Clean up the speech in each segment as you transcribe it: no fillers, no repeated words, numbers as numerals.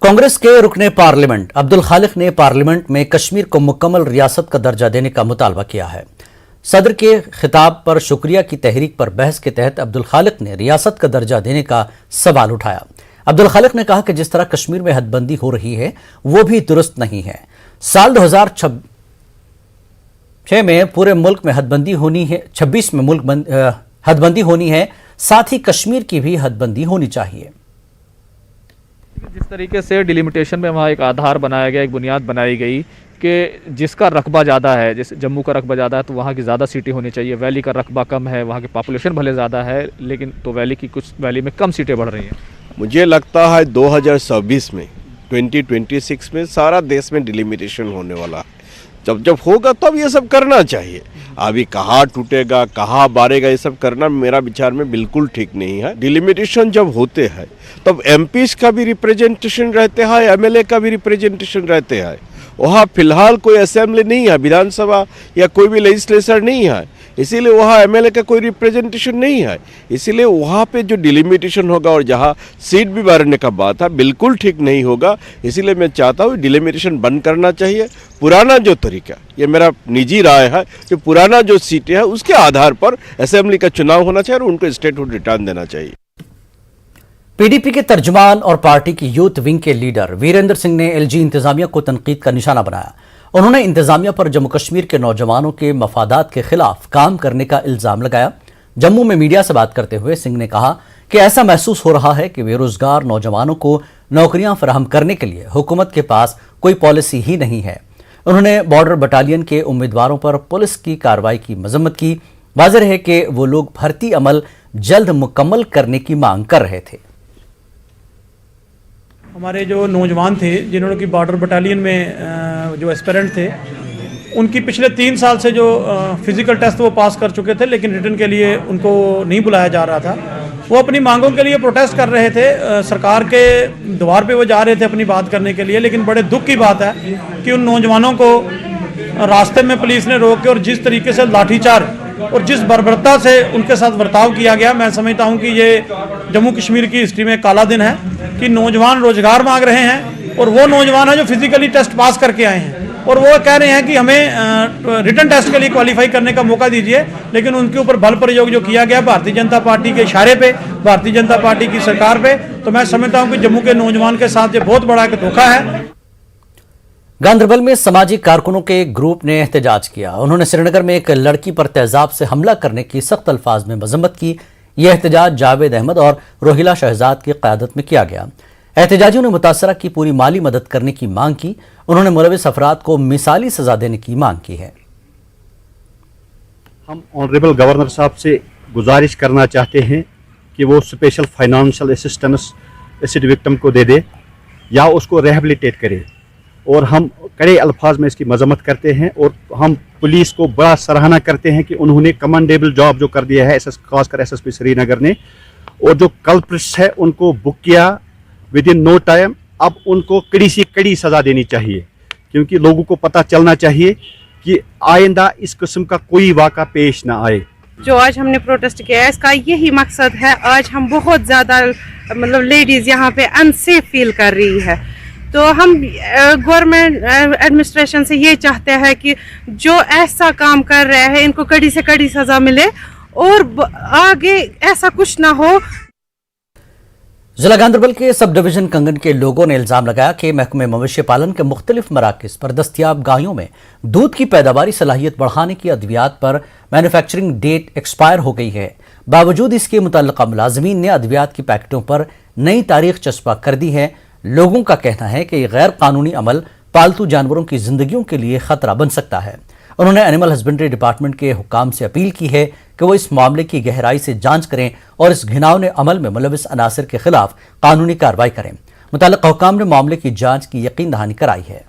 कांग्रेस के रुकने पार्लियामेंट अब्दुल खालिक ने पार्लियामेंट में कश्मीर को मुकम्मल रियासत का दर्जा देने का मुतालबा किया है। सदर के खिताब पर शुक्रिया की तहरीक पर बहस के तहत अब्दुल खालिक ने रियासत का दर्जा देने का सवाल उठाया। अब्दुल खालिक ने कहा कि जिस तरह कश्मीर में हदबंदी हो रही है वो भी दुरुस्त नहीं है। साल 2006 में पूरे मुल्क में हदबंदी होनी है, 26 में हदबंदी होनी है, साथ ही कश्मीर की भी हदबंदी होनी चाहिए। जिस तरीके से डिलिमिटेशन में वहाँ एक आधार बनाया गया, एक बुनियाद बनाई गई कि जिसका रकबा ज़्यादा है, जैसे जम्मू का रकबा ज़्यादा है तो वहाँ की ज़्यादा सीटें होनी चाहिए, वैली का रकबा कम है, वहाँ की पॉपुलेशन भले ज़्यादा है लेकिन तो वैली में कम सीटें बढ़ रही हैं। मुझे लगता है 2026 में 2026 में सारा देश में डिलिमिटेशन होने वाला है। जब होगा तब ये सब करना चाहिए। अभी कहाँ टूटेगा, कहाँ बारेगा, ये सब करना मेरा विचार में बिल्कुल ठीक नहीं है। डिलिमिटेशन जब होते हैं तब एमपीज का भी रिप्रेजेंटेशन रहते हैं, एमएलए का भी रिप्रेजेंटेशन रहते हैं। वहाँ फिलहाल कोई असेंबली नहीं है, विधानसभा या कोई भी लेजिस्लेचर नहीं है, इसीलिए वहाँ एमएलए का कोई रिप्रेजेंटेशन नहीं है। इसीलिए वहाँ पे जो डिलिमिटेशन होगा और जहाँ सीट भी बढ़ने का बात है बिल्कुल ठीक नहीं होगा। इसीलिए मैं चाहता हूँ डिलिमिटेशन बंद करना चाहिए। पुराना जो तरीका, ये मेरा निजी राय है, जो पुराना जो सीटें हैं उसके आधार पर असेंबली का चुनाव होना चाहिए और उनको स्टेटहुड रिटर्न देना चाहिए। पीडीपी के तर्जुमान और पार्टी की यूथ विंग के लीडर वीरेंद्र सिंह ने एलजी इंतजामिया को तनकीद का निशाना बनाया। उन्होंने इंतजामिया पर जम्मू कश्मीर के नौजवानों के मफादात के खिलाफ काम करने का इल्जाम लगाया। जम्मू में मीडिया से बात करते हुए सिंह ने कहा कि ऐसा महसूस हो रहा है कि बेरोजगार नौजवानों को नौकरियां फराहम करने के लिए हुकूमत के पास कोई पॉलिसी ही नहीं है। उन्होंने बॉर्डर बटालियन के उम्मीदवारों पर पुलिस की कार्रवाई की मजम्मत की। वाज़ेह है कि वो लोग भर्ती अमल जल्द मुकम्मल करने की मांग कर रहे थे। हमारे जो नौजवान थे जिन्होंने की बॉर्डर बटालियन में जो एस्पिरेंट थे, उनकी पिछले 3 साल से जो फिजिकल टेस्ट वो पास कर चुके थे लेकिन रिटर्न के लिए उनको नहीं बुलाया जा रहा था। वो अपनी मांगों के लिए प्रोटेस्ट कर रहे थे, सरकार के द्वार पे वो जा रहे थे अपनी बात करने के लिए। लेकिन बड़े दुख की बात है कि उन नौजवानों को रास्ते में पुलिस ने रोक के और जिस तरीके से लाठीचार्ज और जिस बर्बरता से उनके साथ बर्ताव किया गया, मैं समझता हूं कि ये जम्मू कश्मीर की हिस्ट्री में काला दिन है कि नौजवान रोजगार मांग रहे हैं और वो नौजवान है जो फिजिकली टेस्ट पास करके आए हैं और वो कह रहे हैं कि हमें रिटर्न टेस्ट के लिए क्वालिफाई करने का मौका दीजिए। लेकिन उनके ऊपर बल प्रयोग जो किया गया भारतीय जनता पार्टी के इशारे पे, भारतीय जनता पार्टी की सरकार पे, तो मैं समझता हूँ कि जम्मू के नौजवान के साथ ये बहुत बड़ा एक धोखा है। गांधरबल में समाजी कारकुनों के एक ग्रुप ने एहतजाज किया। उन्होंने श्रीनगर में एक लड़की पर तेजाब से हमला करने की सख्त अल्फाज में मजम्मत की। यह एहतजाज जावेद अहमद और रोहिला शहजाद की क़यादत में किया गया। एहतजाजियों ने मुतासरा की पूरी माली मदद करने की मांग की। उन्होंने मुलविस अफराद को मिसाली सजा देने की मांग की है। हम ऑनरेबल गवर्नर साहब से गुजारिश करना चाहते हैं कि वो special financial assistance acid victim को दे दे या उसको रिहेबिलिटेट करे। और हम कड़े अल्फाज में इसकी मजम्मत करते हैं और हम पुलिस को बड़ा सराहना करते हैं कि उन्होंने कमेंडेबल जॉब जो कर दिया है खासकर एसएसपी श्रीनगर ने, और जो कल्प्रिट्स है उनको बुक किया विद इन नो टाइम। अब उनको कड़ी से कड़ी सज़ा देनी चाहिए क्योंकि लोगों को पता चलना चाहिए कि आइंदा इस किस्म का कोई वाक़ा पेश ना आए। जो आज हमने प्रोटेस्ट किया है इसका यही मकसद है। आज हम बहुत ज़्यादा लेडीज़ यहाँ पे अनसेफ फील कर रही है, तो हम गवर्नमेंट एडमिनिस्ट्रेशन से ये चाहते हैं कि जो ऐसा काम कर रहे हैं इनको कड़ी से कड़ी सजा मिले और आगे ऐसा कुछ ना हो। जिला गांधरबल के सब डिवीजन कंगन के लोगों ने इल्जाम लगाया कि महकमे मवेशी पालन के मुख्तलिफ मराकज़ पर दस्तियाब गायों में दूध की पैदावारी सलाहियत बढ़ाने की अद्वियात पर मैन्युफैक्चरिंग डेट एक्सपायर हो गई है। बावजूद इसके मुतल्लिका मुलाजमीन ने अद्वियात की पैकेटों पर नई तारीख चस्पा कर दी है। लोगों का कहना है कि गैर कानूनी अमल पालतू जानवरों की जिंदगियों के लिए खतरा बन सकता है। उन्होंने एनिमल हस्बेंड्री डिपार्टमेंट के हुक्काम से अपील की है कि वो इस मामले की गहराई से जांच करें और इस घिनौने अमल में मुलविस अनासर के खिलाफ कानूनी कार्रवाई करें। मुताल्लिक़ हुक्काम ने मामले की जांच की यकीन दहानी कराई है।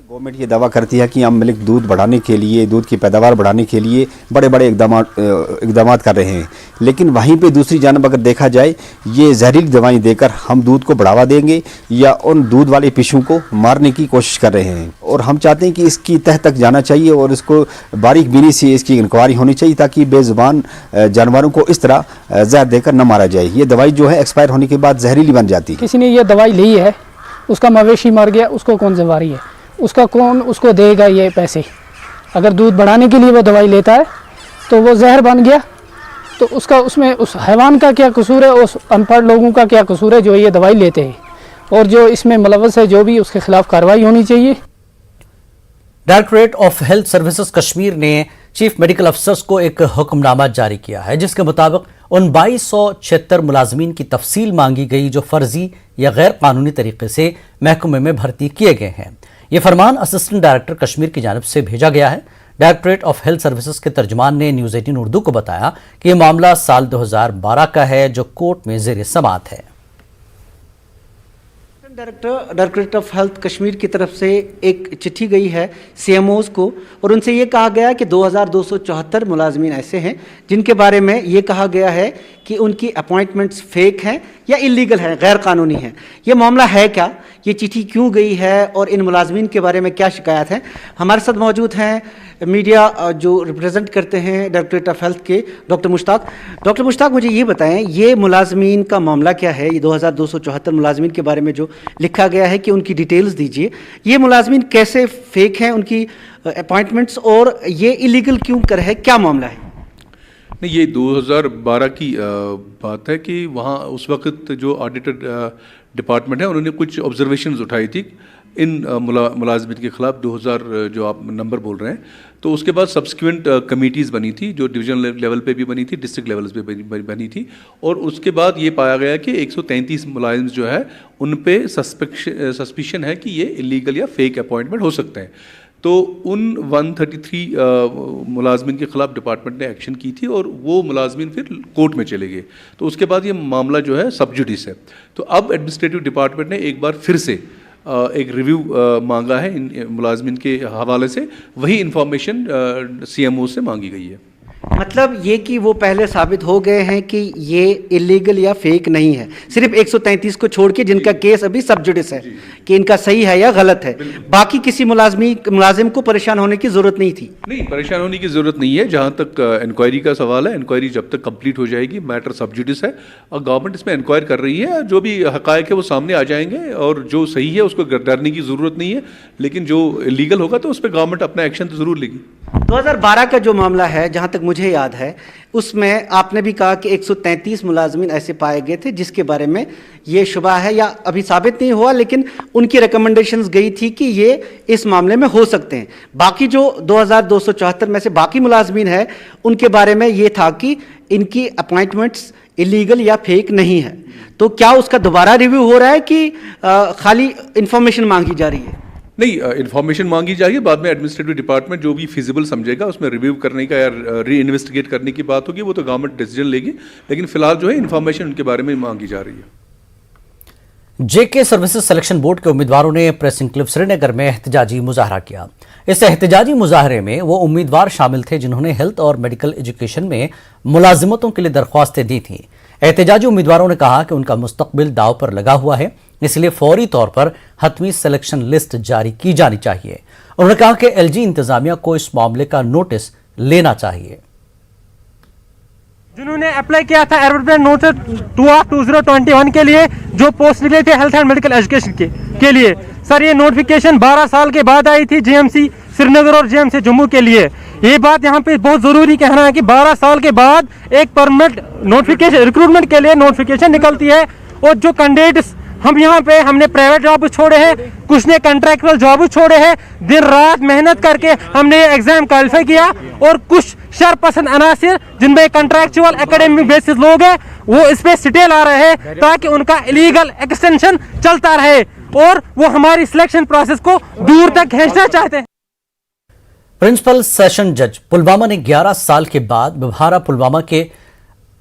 गवर्नमेंट ये दावा करती है कि हम मिल्क दूध बढ़ाने के लिए, दूध की पैदावार बढ़ाने के लिए बड़े बड़े इकदाम कर रहे हैं, लेकिन वहीं पे दूसरी जानब अगर देखा जाए ये जहरीली दवाएं देकर हम दूध को बढ़ावा देंगे या उन दूध वाले पशुओं को मारने की कोशिश कर रहे हैं। और हम चाहते हैं कि इसकी तह तक जाना चाहिए और इसको बारीक बीनी से इसकी इंक्वायरी होनी चाहिए ताकि बेजुबान जानवरों को इस तरह जहर देकर न मारा जाए। ये दवाई जो है एक्सपायर होने के बाद जहरीली बन जाती है। किसी ने ये दवाई ली है उसका मवेशी मर गया, उसको कौन जिम्मेवारी है, उसका कौन उसको देगा ये पैसे। अगर दूध बढ़ाने के लिए वो दवाई लेता है तो वो जहर बन गया, तो उसका उसमें उस हैवान का क्या कसूर है, उस अनपढ़ लोगों का क्या कसूर है जो ये दवाई लेते हैं, और जो इसमें मुलव्वस है जो भी उसके खिलाफ कार्रवाई होनी चाहिए। Directorate of health services Kashmir ने चीफ मेडिकल अफसर्स को एक हुक्मनामा जारी किया है, जिसके मुताबिक उन 2276 मुलाजमीन की तफसील मांगी गई जो फर्जी या गैर कानूनी तरीके से महकमे में भर्ती किए गए हैं। ये फरमान असिस्टेंट डायरेक्टर कश्मीर की जानिब से भेजा गया है। डायरेक्टरेट ऑफ हेल्थ सर्विसेज के तर्जुमान ने न्यूज़ 18 उर्दू को बताया कि यह मामला साल 2012 का है जो कोर्ट में ज़ेर समाअत है। डायरेक्टरेट ऑफ हेल्थ कश्मीर की तरफ से एक चिट्ठी गई है CMOs को, और उनसे ये कहा गया कि 2274 मुलाजमीन ऐसे हैं जिनके बारे में ये कहा गया है कि उनकी अपॉइंटमेंट्स फेक हैं या इलीगल हैं, गैर कानूनी हैं। ये मामला है क्या, ये चिट्ठी क्यों गई है और इन मुलाजमीन के बारे में क्या शिकायत है? हमारे साथ मौजूद हैं मीडिया जो रिप्रेजेंट करते हैं डायरेक्टरेट ऑफ हेल्थ के डॉक्टर मुश्ताक। डॉक्टर मुश्ताक, मुझे ये बताएं, ये मुलाजमीन का मामला क्या है? ये 2274 मुलाजमीन के बारे में जो लिखा गया है कि उनकी डिटेल्स दीजिए। ये मुलाजमीन कैसे फेक हैं, उनकी अपॉइंटमेंट्स, और ये इलीगल क्यों कर है, क्या मामला है? नहीं, ये 2012 की बात है कि वहाँ उस वक्त जो ऑडिटेड डिपार्टमेंट है उन्होंने कुछ ऑब्जर्वेशंस उठाई थी इन मुलाजमिन के ख़िलाफ़ 2000 जो आप नंबर बोल रहे हैं। तो उसके बाद सब्सिक्वेंट कमेटीज़ बनी थी जो डिवीजन लेवल पे भी बनी थी, डिस्ट्रिक्ट लेवल्स पे बनी थी, और उसके बाद ये पाया गया कि 133 मुलाजिम जो है उन पे सस्पिशन है कि ये इलीगल या फेक अपॉइंटमेंट हो सकते हैं। तो उन 133 मुलाजमिन के ख़िलाफ़ डिपार्टमेंट ने एक्शन की थी और वो मुलाजमिन फिर कोर्ट में चले गए। तो उसके बाद ये मामला जो है सब जुडिस है। तो अब एडमिनिस्ट्रेटिव डिपार्टमेंट ने एक बार फिर से एक रिव्यू मांगा है इन मुलाजमिन के हवाले से, वही इंफॉर्मेशन CMO से मांगी गई है। मतलब ये कि वो पहले साबित हो गए हैं कि ये इलीगल या फेक नहीं है, सिर्फ 133 को छोड़ के जिनका केस अभी सब जुडिस है कि इनका सही है या गलत है, बाकी किसी मुलाजिम को परेशान होने की जरूरत नहीं थी। नहीं, परेशान होने की जरूरत नहीं है। जहाँ तक इंक्वायरी का सवाल है, इंक्वायरी जब तक कंप्लीट हो जाएगी, मैटर सब जुडिस है और गवर्नमेंट इसमें इंक्वायर कर रही है। जो भी हकायक है वो सामने आ जाएंगे और जो सही है उसको डरने की जरूरत नहीं है, लेकिन जो इलीगल होगा तो उस पर गवर्नमेंट अपना एक्शन तो जरूर लेगी। 2012 का जो मामला है, जहाँ तक मुझे याद है, उसमें आपने भी कहा कि 133 मुलाजमीन ऐसे पाए गए थे जिसके बारे में ये शुबा है या अभी साबित नहीं हुआ, लेकिन उनकी रिकमेंडेशंस गई थी कि ये इस मामले में हो सकते हैं। बाकी जो 2274 में से बाकी मुलाजमीन है उनके बारे में ये था कि इनकी अपॉइंटमेंट्स इलीगल या फेक नहीं है। तो क्या उसका दोबारा रिव्यू हो रहा है कि खाली इंफॉर्मेशन मांगी जा रही है? नहीं, इन्फॉर्मेशन मांगी जाएगी, बाद में एडमिनिस्ट्रेटिव डिपार्टमेंट जो भी फिजिबल समझेगा उसमें रिव्यू करने का या री इन्वेस्टिगेट करने की बात होगी, वो तो गवर्नमेंट डिसीजन लेगी, लेकिन फिलहाल जो है इन्फॉर्मेशन उनके बारे में मांगी जा रही है। जेके सर्विसेज सिलेक्शन बोर्ड के उम्मीदवारों ने प्रेस इनक्लेव श्रीनगर में एहतजाजी मुजाहरा किया। इस एहतजाजी मुजाहरे में वो उम्मीदवार शामिल थे जिन्होंने हेल्थ और मेडिकल एजुकेशन में मुलाजिमतों के लिए दरख्वास्तें दी थीं। एहतजाजी उम्मीदवारों ने कहा कि उनका मुस्तकबिल दाव पर लगा हुआ है, इसलिए फौरी तौर पर हतमी सिलेक्शन लिस्ट जारी की जानी चाहिए। उन्होंने कहा कि LG इंतजामिया को इस मामले का नोटिस लेना चाहिए। जिन्होंने अप्लाई किया था एडवर्टाइजमेंट नोटिस 2/2021 के लिए, जो पोस्ट निकले थे हेल्थ एंड मेडिकल एजुकेशन के लिए, सर ये नोटिफिकेशन 12 साल के बाद आई थी JMC श्रीनगर और JMC जम्मू के लिए। ये बात यहाँ पे बहुत जरूरी कहना है कि 12 साल के बाद एक परमानेंट नोटिफिकेशन रिक्रूटमेंट के लिए नोटिफिकेशन निकलती है, और जो कैंडिडेट्स हम यहाँ पे हमने प्राइवेट जॉब छोड़े हैं, कुछ ने कॉन्ट्रैक्चुअल जॉब छोड़े हैं, दिन रात मेहनत करके हमने ये एग्जाम क्वालिफाई किया, और कुछ शरपसंद अनासिर जिनमें कॉन्ट्रैक्चुअल एकेडमिक बेसिस लोग हैं वो इस पे स्टे ला रहे हैं ताकि उनका इलीगल एक्सटेंशन चलता रहे, और वो हमारी सिलेक्शन प्रोसेस को दूर तक खींचना चाहते हैं। प्रिंसिपल सेशन जज पुलवामा ने 11 साल के बाद बभारा पुलवामा के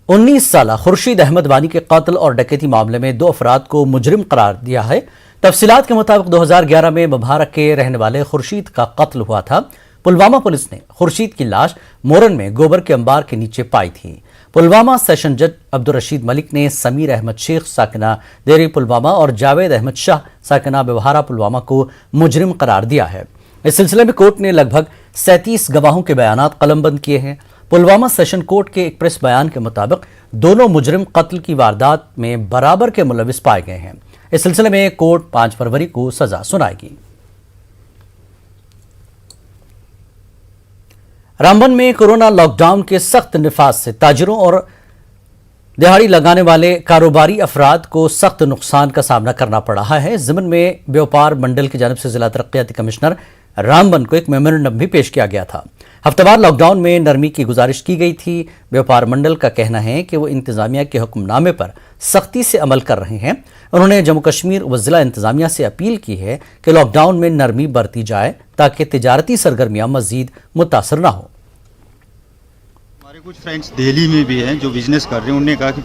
19 साल खुर्शीद अहमद वानी के कत्ल और डकैती मामले में 2 अफराद को मुजरिम करार दिया है। तफसीलात के मुताबिक 2011 में बभारा के रहने वाले खुर्शीद का कत्ल हुआ था। पुलवामा पुलिस ने खुर्शीद की लाश मोरन में गोबर के अंबार के नीचे पाई थी। पुलवामा सेशन जज अब्दुल रशीद मलिक ने समीर अहमद शेख साकिना देरी पुलवामा और जावेद अहमद शाह साकिना बभारा पुलवामा को मुजरिम करार दिया है। इस सिलसिले में कोर्ट ने लगभग 37 गवाहों के बयानात कलमबंद किए हैं। पुलवामा सेशन कोर्ट के एक प्रेस बयान के मुताबिक दोनों मुजरिम कत्ल की वारदात में बराबर के मुलविस पाए गए हैं। इस सिलसिले में कोर्ट 5 फरवरी को सजा सुनाएगी। रामबन में कोरोना लॉकडाउन के सख्त निफाज से ताजिरों और दिहाड़ी लगाने वाले कारोबारी अफराद को सख्त नुकसान का सामना करना पड़ रहा है। ज़िमन में व्यापार मंडल की जानिब से जिला तरक्याती कमिश्नर रामबन को एक मेमोरेंडम भी पेश किया गया था। हफ्तेवार लॉकडाउन में नरमी की गुजारिश की गई थी। व्यापार मंडल का कहना है कि वो इंतजामिया के हुक्मनामे पर सख्ती से अमल कर रहे हैं। उन्होंने जम्मू कश्मीर व जिला इंतजामिया से अपील की है कि लॉकडाउन में नरमी बरती जाए ताकि तिजारती सरगर्मियां मजीद मुतासर न हो। हमारे कुछ फ्रेंड्स दिल्ली में भी हैं जो बिजनेस कर रहे हैं, उन्होंने कहा कि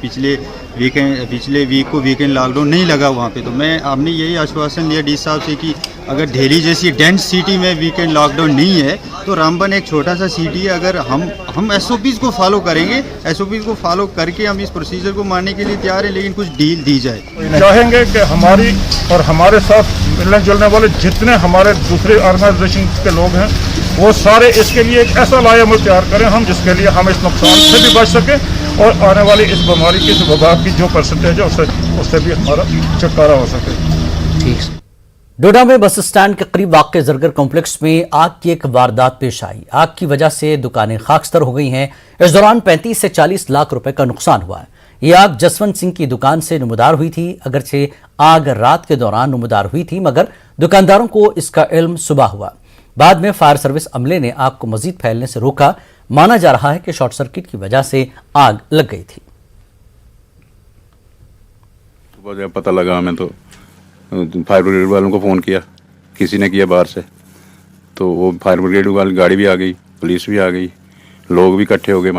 पिछले वीक को वीकेंड लॉकडाउन नहीं लगा वहाँ पे। तो हमने यही आश्वासन लिया डी साहब से कि अगर दिल्ली जैसी डेंस सिटी में वीकेंड लॉकडाउन नहीं है तो रामबन एक छोटा सा सिटी है, अगर हम एसओपीज़ को फॉलो करेंगे, एसओपीज़ को फॉलो करके हम इस प्रोसीजर को मानने के लिए तैयार है, लेकिन कुछ डील दी जाए। चाहेंगे कि हमारी और हमारे साथ मिलने जुलने वाले जितने हमारे दूसरे ऑर्गेनाइजेशन के लोग हैं वो सारे इसके लिए एक ऐसा लायामुल तैयार करें हम जिसके लिए हम इस नुकसान से भी बच सकें और आने वाली इस बीमारी की, इस वबा की जो परसेंटेज है उससे भी हमारा छुटकारा हो सके। ठीक। डोडा में बस स्टैंड के करीब वाक़े जरगर कॉम्प्लेक्स में आग की एक वारदात पेश आई। आग की वजह से दुकानें खाकस्तर हो गई हैं। इस दौरान 35 से 40 लाख रुपए का नुकसान हुआ है। ये आग जसवंत सिंह की दुकान से नमूदार हुई थी। अगरचे आग रात के दौरान नमूदार हुई थी मगर दुकानदारों को इसका इल्म सुबह हुआ। बाद में फायर सर्विस अमले ने आग को मजीद फैलने से रोका। माना जा रहा है कि शॉर्ट सर्किट की वजह से आग लग गई थी। सुबह जब पता लगा हमें तो फायर ब्रिगेड वालों को फ़ोन किया, किसी ने किया बाहर से, तो वो फायर ब्रिगेड वाली गाड़ी भी आ गई, पुलिस भी आ गई, लोग भी इकट्ठे हो गए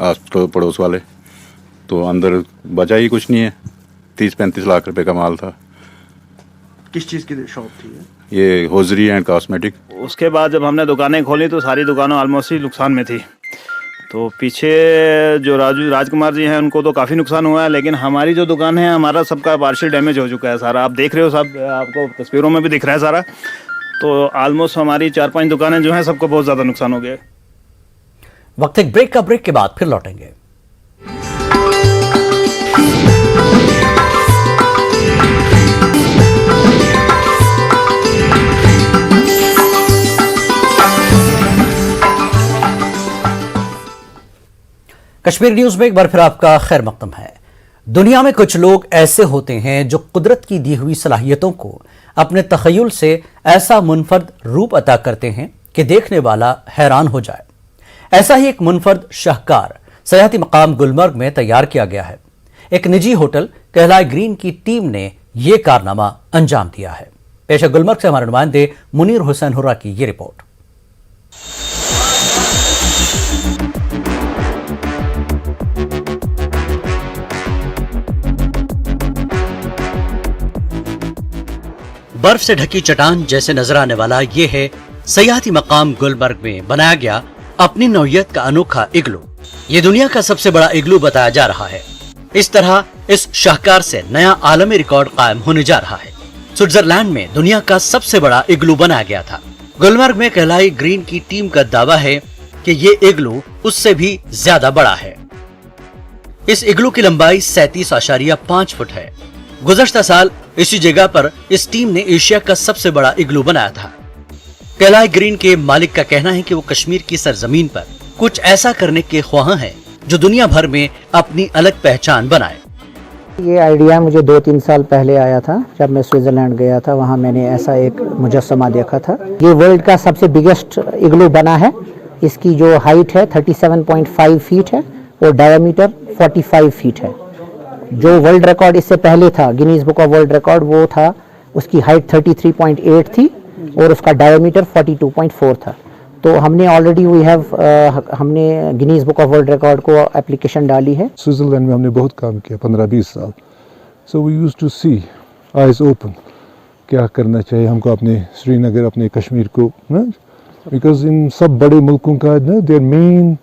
आस पड़ोस वाले। तो अंदर बचा ही कुछ नहीं है, 30-35 लाख रुपए का माल था। किस चीज़ की शॉप थी ये होजरी एंड कॉस्मेटिक। उसके बाद जब हमने दुकानें खोली तो सारी दुकानें ऑलमोस्ट ही नुकसान में थी। तो पीछे जो राजकुमार जी हैं उनको तो काफ़ी नुकसान हुआ है, लेकिन हमारी जो दुकान है हमारा सबका पार्शियल डैमेज हो चुका है सारा। आप देख रहे हो सब, आपको तस्वीरों में भी दिख रहा है सारा। तो ऑलमोस्ट हमारी 4-5 दुकानें जो हैं सबको बहुत ज़्यादा नुकसान हो गया। वक्त एक ब्रेक का, ब्रेक के बाद फिर लौटेंगे। कश्मीर न्यूज में एक बार फिर आपका खैर मकदम है। दुनिया में कुछ लोग ऐसे होते हैं जो कुदरत की दी हुई सलाहियतों को अपने तखय्युल से ऐसा मुनफर्द रूप अता करते हैं कि देखने वाला हैरान हो जाए। ऐसा ही एक मुनफर्द शाहकार सयाहती मकाम गुलमर्ग में तैयार किया गया है। एक निजी होटल कहलाए ग्रीन की टीम ने यह कारनामा अंजाम दिया है। पेशा गुलमर्ग से हमारे नुमाइंदे मुनीर हुसैन हुर्रा की ये रिपोर्ट। बर्फ से ढकी चट्टान जैसे नजर आने वाला ये है सयाहती मकाम गुलमर्ग में बनाया गया अपनी नौयत का अनोखा इग्लू। ये दुनिया का सबसे बड़ा इग्लू बताया जा रहा है। इस तरह इस शाहकार से नया आलमी रिकॉर्ड कायम होने जा रहा है। स्विट्जरलैंड में दुनिया का सबसे बड़ा इग्लू बनाया गया था। गुलमर्ग में कहलाई ग्रीन की टीम का दावा है कि ये इग्लू उससे भी ज्यादा बड़ा है। इस इग्लू की लंबाई 37.5 फुट है। गुज़श्ता साल इसी जगह पर इस टीम ने एशिया का सबसे बड़ा इग्लू बनाया था। कहलाई ग्रीन के मालिक का कहना है कि वो कश्मीर की सरजमीन पर कुछ ऐसा करने के ख्वाह हैं जो दुनिया भर में अपनी अलग पहचान बनाए। ये आइडिया मुझे 2-3 साल पहले आया था जब मैं स्विट्जरलैंड गया था। वहाँ मैंने ऐसा एक मुजस्समा देखा था। ये वर्ल्ड का सबसे बिगेस्ट इग्लू बना है। इसकी जो हाइट है 37.5 फीट है और डायमीटर 45 फीट है। जो वर्ल्ड रिकॉर्ड इससे पहले था Guinness book of world record, वो था उसकी हाइट 33.8 थी और उसका डायमीटर 42.4 था। तो हमने ऑलरेडी हमने Guinness book of world record को एप्लीकेशन डाली है। स्विट्जरलैंड में हमने बहुत काम किया 15-20 साल। So we used to see eyes open क्या करना चाहिए हमको अपने श्रीनगर, अपने कश्मीर को, बिकॉज इन सब बड़े मुल्कों का देयर मेन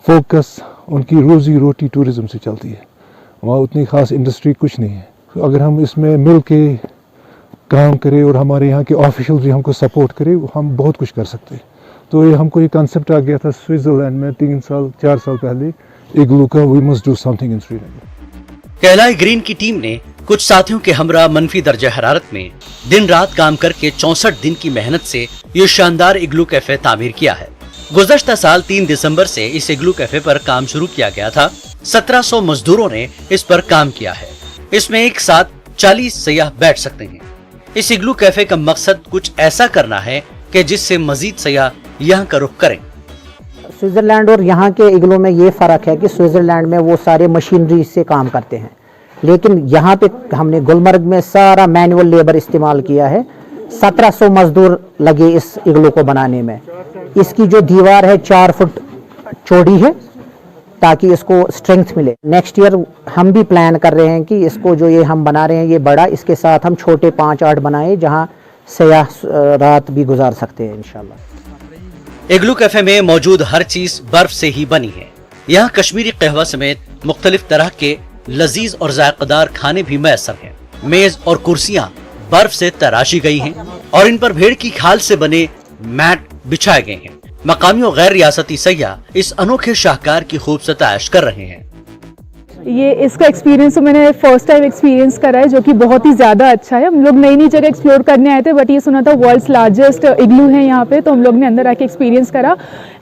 फोकस उनकी रोजी रोटी टूरिज्म से चलती है। वहाँ उतनी ख़ास इंडस्ट्री कुछ नहीं है। अगर हम इसमें मिल के काम करें और हमारे यहाँ के ऑफिशियल भी हमको सपोर्ट करें, हम बहुत कुछ कर सकते हैं। तो ये हमको ये कॉन्सेप्ट आ गया था स्विट्जरलैंड में 3-4 साल पहले इग्लू का, we must do something in Srinagar. कहलाई ग्रीन की टीम ने कुछ साथियों के हमरा मनफी दर्जा हरारत में दिन रात काम करके 64 दिन की मेहनत से ये शानदार इग्लू कैफे तामीर किया है। गुज़श्ता साल 3 दिसंबर से इस इग्लू कैफे पर काम शुरू किया गया था। 1700 मजदूरों ने इस पर काम किया है। इसमें एक साथ 40 सयाह बैठ सकते हैं। इस इग्लू कैफे का मकसद कुछ ऐसा करना है कि जिससे मजीद सयाह यहाँ का रुख करें। स्विट्ज़रलैंड और यहाँ के इग्लू में ये फ़र्क है कि स्विट्ज़रलैंड में वो सारे मशीनरी से काम करते हैं, लेकिन यहाँ पे हमने गुलमर्ग में सारा मैनुअल लेबर इस्तेमाल किया है। 1700 मजदूर लगे इस इग्लू को बनाने में। इसकी जो दीवार है 4 फुट चौड़ी है ताकि इसको स्ट्रेंथ मिले। नेक्स्ट ईयर हम भी प्लान कर रहे हैं कि इसको जो ये हम बना रहे हैं ये बड़ा, इसके साथ हम छोटे 5-8 बनाए जहाँ सयाह रात भी गुजार सकते हैं इंशाल्लाह। इग्लू कैफे में मौजूद हर चीज बर्फ से ही बनी है। यहाँ कश्मीरी कहवा समेत मुख्तलिफ तरह के लजीज और जायकेदार खाने भी मैसर हैं। मेज और कुर्सियाँ बर्फ से तराशी गई हैं और इन पर भेड़ की खाल से बने मैट बिछाए गए हैं। मकामी और गैर रियासती सयाह इस अनोखे शाहकार की खूब सताइश कर रहे हैं। ये इसका एक्सपीरियंस तो मैंने फर्स्ट टाइम एक्सपीरियंस करा है, जो कि बहुत ही ज़्यादा अच्छा है। हम लोग नई नई जगह एक्सप्लोर करने आए थे, बट ये सुना था वर्ल्ड्स लार्जेस्ट इग्लू है यहाँ पे, तो हम लोग ने अंदर आके एक्सपीरियंस करा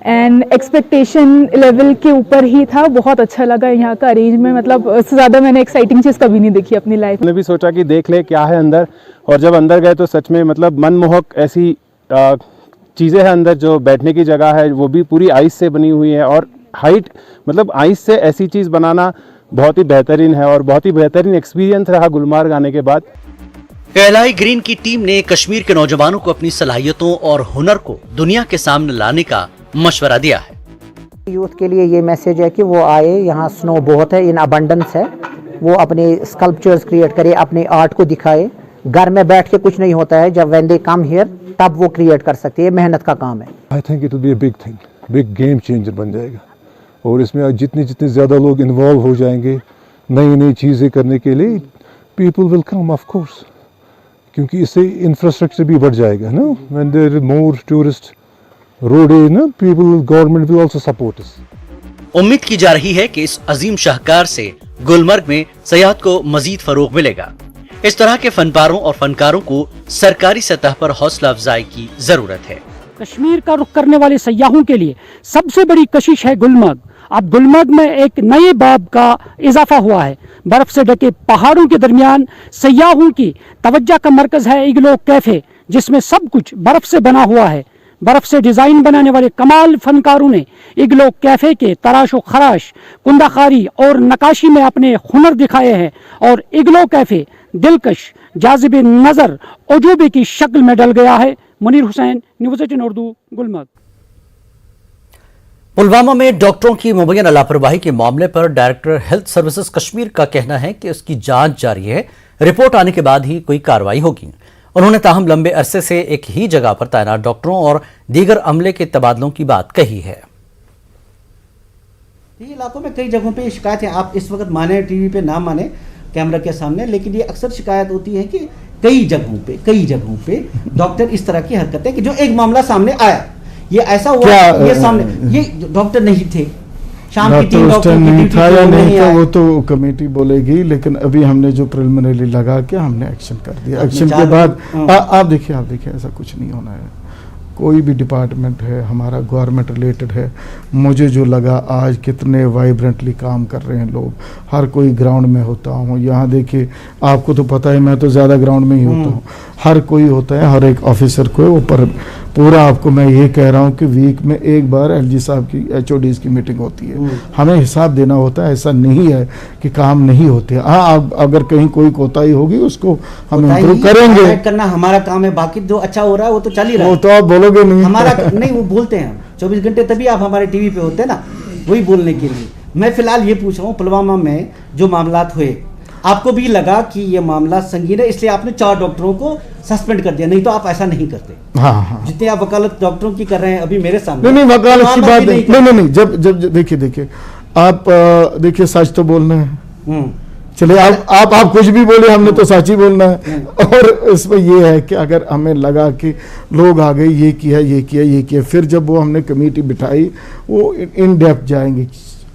एंड एक्सपेक्टेशन लेवल के ऊपर ही था। बहुत अच्छा लगा यहाँ का अरेंजमेंट, मतलब उससे ज़्यादा मैंने एक्साइटिंग चीज़ कभी नहीं देखी अपनी लाइफ में। भी सोचा कि देख ले क्या है अंदर, और जब अंदर गए तो सच में मतलब मनमोहक ऐसी चीज़ें हैं अंदर। जो बैठने की जगह है वो भी पूरी आइस से बनी हुई है, और हाइट मतलब आइस से ऐसी चीज़ बनाना बहुत ही बेहतरीन है और बहुत ही बेहतरीन एक्सपीरियंस रहा गुलमर्ग आने के बाद। कहलाई ग्रीन की टीम ने कश्मीर के नौजवानों को अपनी सलाहियतों और हुनर को दुनिया के सामने लाने का मशवरा दिया है। यूथ के लिए ये मैसेज है कि वो आए, यहाँ स्नो बहुत है, इन अबंडेंस है, वो अपने स्कल्पचर्स क्रिएट करे, अपने आर्ट को दिखाए। घर में बैठ के कुछ नहीं होता है, जब व्हेन दे कम हियर तब वो क्रिएट कर सकते हैं। मेहनत का काम है। I think it will be a big thing, big game changer बन जाएगा, और इसमें जितने ज़्यादा लोग इन्वॉल्व हो जाएंगे नई नई चीज़ें करने के लिए, people will come of course, क्योंकि इससे इंफ्रास्ट्रक्चर भी बढ़ जाएगा ना। When there is more tourist road ना, people government will also support us. उम्मीद की जा रही है कि इस अजीम शाहकार से गुलमर्ग में सयाहत को मजीद फरोग मिलेगा। इस तरह के फनपारों और फनकारों को सरकारी सतह पर हौसला अफजाई की जरूरत है। कश्मीर का रुख करने वाले सयाहों के लिए सबसे बड़ी कशिश है गुलमर्ग। अब गुलमर्ग में एक नए बाब का इजाफा हुआ है। बर्फ से ढके पहाड़ों के दरमियान सयाहों की तवज्जो का मरकज है इग्लू कैफे, जिसमें सब कुछ बर्फ से बना हुआ है। बर्फ से डिजाइन बनाने वाले कमाल फनकारों ने इग्लू कैफे के तराशो खराश, कुंदाकारी और नकाशी में अपने हुनर दिखाए हैं, और इग्लू कैफे दिलकश, जाज़िबे नजर, अजूबे की शक्ल में ढल गया है। मुनीर हुसैन, न्यूज़ 18 उर्दू, गुलमर्ग। पुलवामा में डॉक्टरों की मुबैना लापरवाही के मामले पर डायरेक्टर हेल्थ सर्विसेज कश्मीर का कहना है कि उसकी जांच जारी है, रिपोर्ट आने के बाद ही कोई कार्रवाई होगी। उन्होंने ताहम लंबे अरसे से एक ही जगह पर तैनात डॉक्टरों और दीगर अमले के तबादलों की बात कही है। ये इलाकों में कई जगहों पे शिकायत है, आप इस वक्त माने टीवी पे ना माने कैमरा के सामने, लेकिन ये अक्सर शिकायत होती है कि कई जगहों पे डॉक्टर इस तरह की हरकतें, कि जो एक मामला सामने आया, ये ऐसा हुआ, ये सामने ये डॉक्टर नहीं थे, शाम की 3 डॉक्टर नहीं था या नहीं था वो तो कमेटी बोलेगी, लेकिन अभी हमने जो प्रिलिमिनरी लगा के हमने एक्शन कर दिया। एक्शन के बाद आप देखिए ऐसा कुछ नहीं होना है। कोई भी डिपार्टमेंट है हमारा गवर्नमेंट रिलेटेड है, मुझे जो लगा आज कितने वाइब्रेंटली काम कर रहे हैं लोग, हर कोई ग्राउंड में होता हूँ। यहाँ देखिए आपको तो पता है मैं तो ज़्यादा ग्राउंड में ही होता हूँ, हर कोई होता है, हर एक ऑफिसर को ऊपर पूरा। आपको मैं ये कह रहा हूँ कि वीक में एक बार एलजी साहब की HODs की मीटिंग होती है, हमें हिसाब देना होता है। ऐसा नहीं है कि काम नहीं होते। हाँ, अगर कहीं कोई कोताही होगी उसको हम इम्प्रूव करेंगे, करना हमारा काम है। बाकी जो अच्छा हो रहा है वो तो चल ही रहा है, वो तो आप बोलोगे नहीं, हमारा नहीं, वो बोलते हैं 24 घंटे, तभी आप हमारे टीवी पे होते हैं ना, वही बोलने के लिए। मैं फिलहाल ये पूछ रहा हूँ, पुलवामा में जो मामलात हुए, आपको भी लगा कि ये मामला संगीन है, इसलिए आपने 4 डॉक्टरों को सस्पेंड कर दिया, नहीं तो आप ऐसा नहीं करते। हाँ। जितने आप वकालत डॉक्टरों की कर रहे हैं अभी मेरे सामने, नहीं वकालत की बात नहीं, जब देखिए आप देखिए सच तो बोलना है। चलिए आप कुछ भी बोले, हमने तो सच ही बोलना है। और इसमें ये है कि अगर हमें लगा कि लोग आ गए, ये किया, फिर जब वो हमने कमेटी बिठाई, वो इन डेप्थ जाएंगे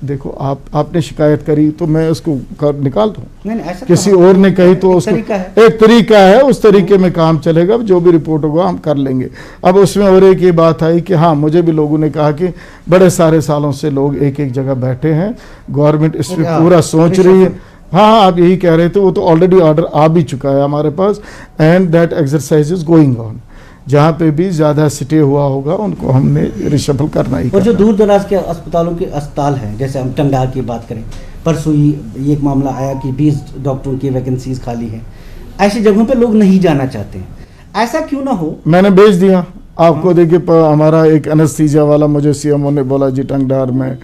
देखो आपने शिकायत करी तो मैं उसको निकाल दूं, नहीं, ऐसा किसी तो और ने कही तो एक उसको तरीका है। एक तरीका है, उस तरीके में काम चलेगा, जो भी रिपोर्ट होगा हम कर लेंगे। अब उसमें और एक ये बात आई कि हाँ, मुझे भी लोगों ने कहा कि बड़े सारे सालों से लोग एक एक जगह बैठे हैं, गवर्नमेंट इस पर पूरा सोच रही है। हाँ, आप यही कह रहे थे, वो तो ऑलरेडी ऑर्डर आ भी चुका है हमारे पास, and that exercise is going on. जहाँ पे भी ज़्यादा स्टे हुआ होगा उनको हमने रिशफल करना ही। और जो दूर दराज के अस्पतालों के अस्पताल हैं, जैसे हम टंगडार की बात करें, परसों ही एक मामला आया कि 20 डॉक्टरों की वैकेंसीज खाली हैं। ऐसी जगहों पे लोग नहीं जाना चाहते हैं, ऐसा क्यों ना हो? मैंने भेज दिया आपको। देखिए, हमारा एक एनेस्थीसिया वाला मुझे सीएमओ ने बोला जी टंगडार में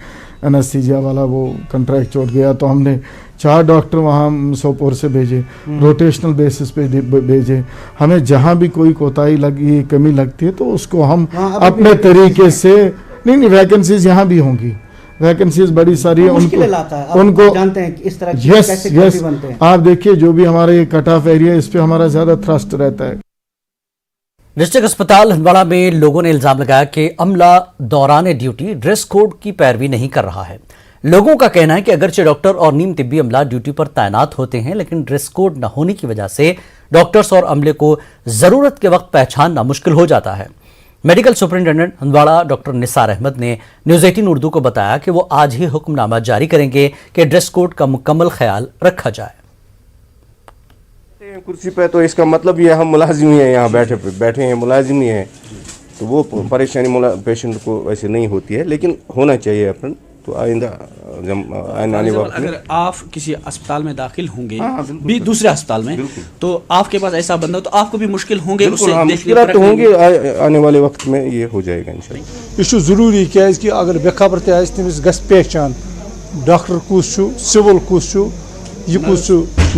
एनेस्थीसिया वाला वो कॉन्ट्रैक्ट छोड़ गया, तो हमने 4 डॉक्टर वहाँ सोपोर से भेजे, रोटेशनल बेसिस पे भेजे। हमें जहाँ भी कोई कोताही लगी, कमी लगती है तो उसको हम अपने तरीके से नहीं, वैकेंसीज यहाँ भी होंगी, वैकेंसीज बड़ी सारी है, उनको जानते हैं कि इस तरह यस कैसे बनते हैं। आप देखिए, जो भी हमारा ये कट ऑफ एरिया, इस पे हमारा ज्यादा थ्रस्ट रहता है। डिस्ट्रिक्ट अस्पताल हंदवाड़ा में लोगों ने इल्जाम लगाया कि अमला दौरान ड्यूटी ड्रेस कोड की पैरवी नहीं कर रहा है। लोगों का कहना है कि अगरचे डॉक्टर और नीम तिब्बी अमला ड्यूटी पर तैनात होते हैं, लेकिन ड्रेस कोड न होने की वजह से डॉक्टर्स और अमले को जरूरत के वक्त पहचानना मुश्किल हो जाता है। Medical superintendent Handwara doctor Nisar Ahmad ने न्यूज़ 18 उर्दू को बताया कि वो आज ही हुक्मनामा जारी करेंगे कि ड्रेस कोड का मुकम्मल ख्याल रखा जाए। कुर्सी पे तो इसका मतलब ये हम मुलाजिम ही हैं, यहाँ बैठे हैं, मुलाजिम ही हैं, तो वो परेशानी पेशेंट को वैसे नहीं होती है, लेकिन होना चाहिए अपन। तो आइंदा आने वक्त अगर आप किसी अस्पताल में दाखिल होंगे भी दूसरे अस्पताल में, तो आपके पास ऐसा बंदा तो आपको भी मुश्किल होंगे, मुश्किल तो होंगे, आने वाले वक्त में ये हो जाएगा इंशाल्लाह। यह जरूरी कि अगर बेखबर तमिस गस पहचान डॉक्टर कुस सिविल कुस यह कुस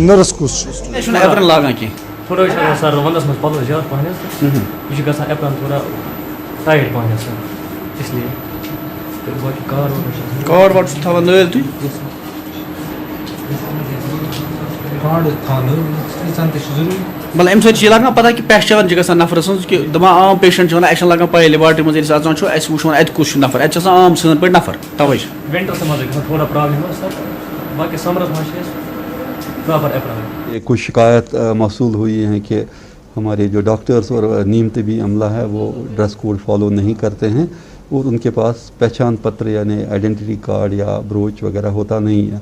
नर्स कुस एप्रन लागान की थोड़ा सर वंदस में पल ज्यादा पहन यह गसान एप्रन थोड़ा टाइट पहन सर, इसलिए कार्ड वार्ड थवान नल तुम मतलब अम सत लगान पता कि पहचान गसान नफर कि दपान आम पेशेंट वन अस लगान पै लेबार्ट्री मज अचान वो अत कुछ नफर अत आम सन पे नफर तवे विंटर्स मज थोड़ा प्रॉब्लम सर, बाकी समरस मज प्रॉपर अप्रैल। कुछ शिकायत मौसूल हुई है कि हमारे जो डॉक्टर्स और नीम तिबी अमला है वो ड्रेस कोड फॉलो नहीं करते हैं और उनके पास पहचान पत्र यानी आइडेंटिटी कार्ड या ब्रोच वगैरह होता नहीं है।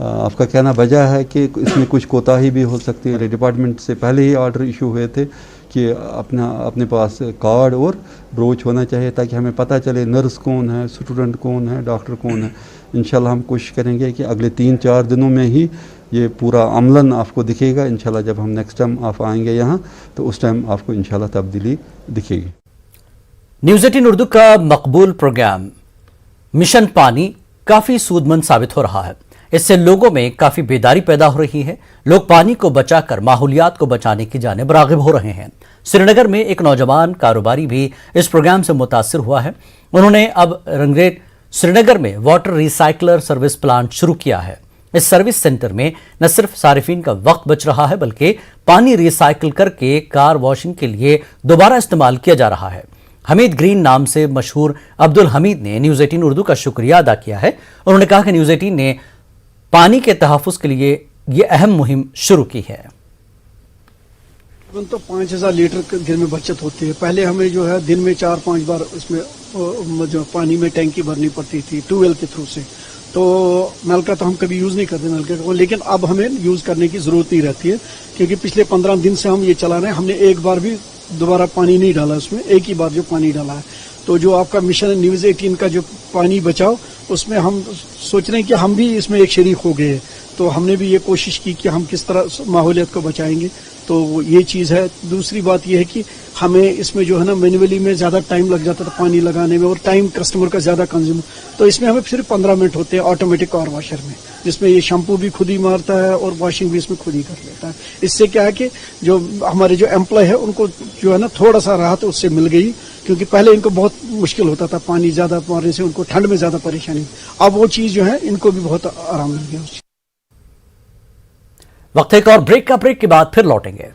आपका कहना वजह है कि इसमें कुछ कोताही भी हो सकती है। डिपार्टमेंट से पहले ही ऑर्डर इशू हुए थे कि अपने पास कार्ड और ब्रोच होना चाहिए ताकि हमें पता चले नर्स कौन है, स्टूडेंट कौन है, डॉक्टर कौन है। इंशाल्लाह हम कोशिश करेंगे कि अगले 3-4 दिनों में ही ये पूरा अमलन आपको दिखेगा। इंशाल्लाह जब हम नेक्स्ट टाइम आप आएंगे यहाँ तो उस टाइम आपको इंशाल्लाह तब्दीली दिखेगी। न्यूज़ 18 उर्दू का मकबूल प्रोग्राम मिशन पानी काफी सूदमंद साबित हो रहा है। इससे लोगों में काफी बेदारी पैदा हो रही है। लोग पानी को बचाकर माहौलियात को बचाने की जानिब राग़िब हो रहे हैं। श्रीनगर में एक नौजवान कारोबारी भी इस प्रोग्राम से मुतासिर हुआ है। उन्होंने अब रंगरेट श्रीनगर में वाटर रिसाइकलर सर्विस प्लांट शुरू किया है। इस सर्विस सेंटर में न सिर्फ सारिफीन का वक्त बच रहा है बल्कि पानी रिसाइकिल करके कार वॉशिंग के लिए दोबारा इस्तेमाल किया जा रहा है। हमीद ग्रीन नाम से मशहूर अब्दुल हमीद ने न्यूज़ 18 उर्दू का शुक्रिया अदा किया है। उन्होंने कहा कि न्यूज़ 18 ने पानी के तहफ़्फ़ुज़ के लिए ये अहम मुहिम शुरू की है। तो 5000 लीटर दिन में बचत होती है। पहले हमें जो है दिन में 4-5 बार उसमें जो पानी में टैंकी भरनी पड़ती थी ट्यूबवेल के थ्रू से, तो नल का तो हम कभी यूज़ नहीं करते नल का, लेकिन अब हमें यूज़ करने की ज़रूरत नहीं रहती है क्योंकि पिछले 15 दिन से हम ये चला रहे हैं। हमने एक बार भी दोबारा पानी नहीं डाला उसमें, एक ही बार जो पानी डाला है। तो जो आपका मिशन न्यूज़ 18 का जो पानी बचाओ उसमें हम सोच रहे हैं कि हम भी इसमें एक शरीक हो गए। तो हमने भी ये कोशिश की कि हम किस तरह माहौलियत को बचाएंगे, तो ये चीज़ है। दूसरी बात ये है कि हमें इसमें जो है ना मैनुअली में ज़्यादा टाइम लग जाता था पानी लगाने में और टाइम कस्टमर का ज़्यादा कंज्यूम, तो इसमें हमें सिर्फ 15 मिनट होते हैं ऑटोमेटिक कार वॉशर में, जिसमें ये शैम्पू भी खुद ही मारता है और वॉशिंग भी इसमें खुद ही कर लेता है। इससे क्या है कि जो हमारे जो एम्प्लॉय है उनको जो है ना थोड़ा सा राहत उससे मिल गई, क्योंकि पहले इनको बहुत मुश्किल होता था पानी ज़्यादा मारने से, उनको ठंड में ज़्यादा परेशानी। अब वो चीज़ जो है इनको भी बहुत आराम मिल गया। वक्त एक और ब्रेक का, ब्रेक के बाद फिर लौटेंगे।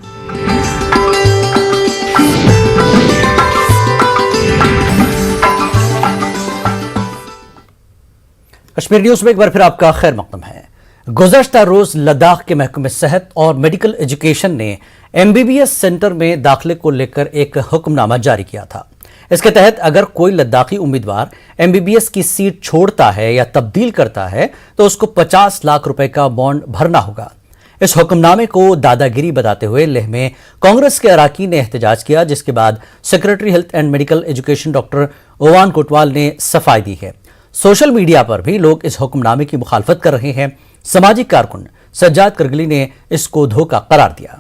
कश्मीर न्यूज में एक बार फिर आपका खैर मकदम है। गुज़श्ता रोज लद्दाख के महकमे सेहत और मेडिकल एजुकेशन ने MBBS सेंटर में दाखिले को लेकर एक हुक्मनामा जारी किया था। इसके तहत अगर कोई लद्दाखी उम्मीदवार MBBS की सीट छोड़ता है या तब्दील करता है तो उसको 50 लाख रुपए का बॉन्ड भरना होगा। इस हुक्मनामे को दादागिरी बताते हुए लेह में कांग्रेस के अराकीन ने एहतजाज किया, जिसके बाद secretary health and medical education doctor ओवान Kotwal ने सफाई दी है। सोशल मीडिया पर भी लोग इस हुक्मनामे की मुखालफत कर रहे हैं। सामाजिक कारकुन सज्जाद करगली ने इसको धोखा करार दिया।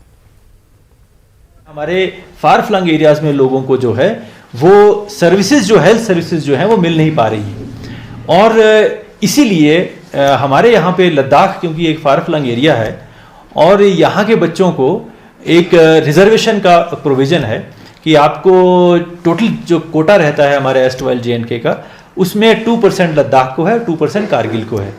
हमारे फार फ्लंग एरियाज में लोगों को जो है वो सर्विसेज जो हेल्थ सर्विसेज जो है वो मिल नहीं पा रही है और इसीलिए हमारे यहाँ पे लद्दाख क्योंकि एक फार फ्लंग एरिया है और यहाँ के बच्चों को एक रिजर्वेशन का प्रोविज़न है कि आपको टोटल जो कोटा रहता है हमारे एस्टवाइल JNK का उसमें 2% लद्दाख को है, 2% कारगिल को है।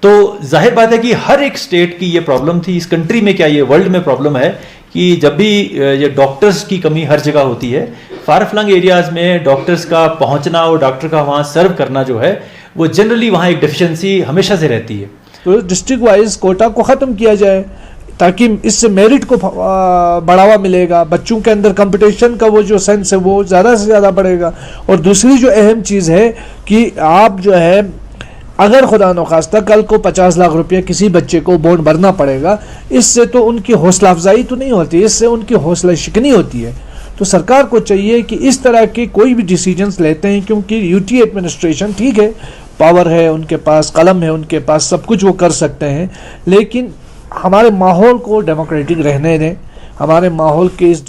तो जाहिर बात है कि हर एक स्टेट की ये प्रॉब्लम थी। इस कंट्री में क्या ये वर्ल्ड में प्रॉब्लम है कि जब भी ये डॉक्टर्स की कमी हर जगह होती है, फार फ्लंग एरियाज में डॉक्टर्स का पहुंचना और डॉक्टर का वहाँ सर्व करना जो है वो जनरली वहाँ एक डेफिशिएंसी हमेशा से रहती है। तो डिस्ट्रिक्ट वाइज कोटा को ख़त्म किया जाए ताकि इससे मेरिट को बढ़ावा मिलेगा, बच्चों के अंदर कंपटीशन का वो जो सेंस है वो ज़्यादा से ज़्यादा बढ़ेगा। और दूसरी जो अहम चीज़ है कि आप जो है अगर खुदा न खास्ता कल को 50 लाख रुपये किसी बच्चे को बॉन्ड भरना पड़ेगा, इससे तो उनकी हौसला अफजाई तो नहीं होती, इससे उनकी हौसला शिकनी होती है। तो सरकार को चाहिए कि इस तरह के कोई भी डिसीजंस लेते हैं, क्योंकि UT एडमिनिस्ट्रेशन ठीक है, पावर है उनके पास, कलम है उनके पास, सब कुछ वो कर सकते हैं, लेकिन हमारे माहौल को डेमोक्रेटिक रहने दें। हमारे माहौल के इस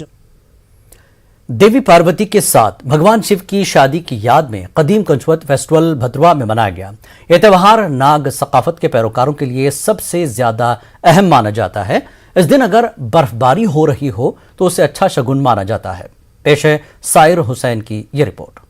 देवी पार्वती के साथ भगवान शिव की शादी की याद में कदीम कंचवत फेस्टिवल भद्रवा में मनाया गया। यह त्यौहार नाग सकाफत के पैरोकारों के लिए सबसे ज्यादा अहम माना जाता है। इस दिन अगर बर्फबारी हो रही हो तो उसे अच्छा शगुन माना जाता है। पेश है साइर हुसैन की यह रिपोर्ट।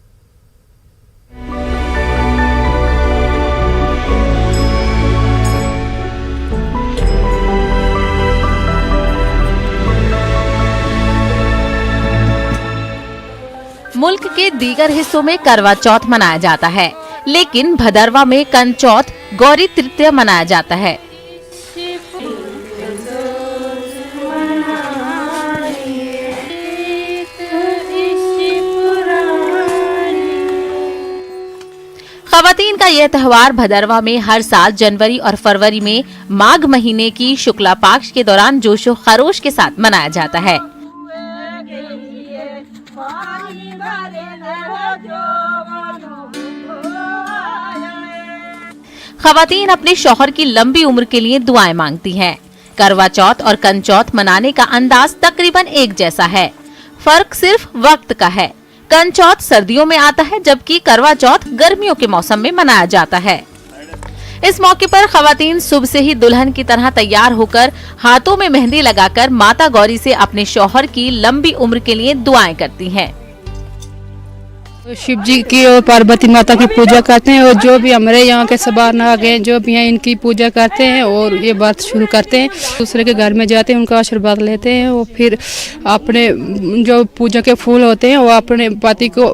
मुल्क के दीगर हिस्सों में करवा चौथ मनाया जाता है, लेकिन भदरवा में कंचौथ गौरी तृतीया मनाया जाता है। खवातीन का यह त्योहार भदरवा में हर साल जनवरी और फरवरी में माघ महीने की शुक्ला पक्ष के दौरान जोशो खरोश के साथ मनाया जाता है। खवातीन अपने शौहर की लंबी उम्र के लिए दुआएं मांगती हैं। करवा चौथ और कंचौथ मनाने का अंदाज तकरीबन एक जैसा है, फर्क सिर्फ वक्त का है। कंचौथ सर्दियों में आता है जबकि करवा चौथ गर्मियों के मौसम में मनाया जाता है। इस मौके पर खवातीन सुबह से ही दुल्हन की तरह तैयार होकर हाथों में मेहंदी लगाकर माता गौरी से अपने शौहर की लंबी उम्र के लिए दुआएं करती हैं। शिव जी की और पार्वती माता की पूजा करते हैं और जो भी हमारे यहाँ के सबार नाग हैं जो भी हैं इनकी पूजा करते हैं और ये बात शुरू करते हैं। दूसरे के घर में जाते हैं, उनका आशीर्वाद लेते हैं और फिर अपने जो पूजा के फूल होते हैं वो अपने पति को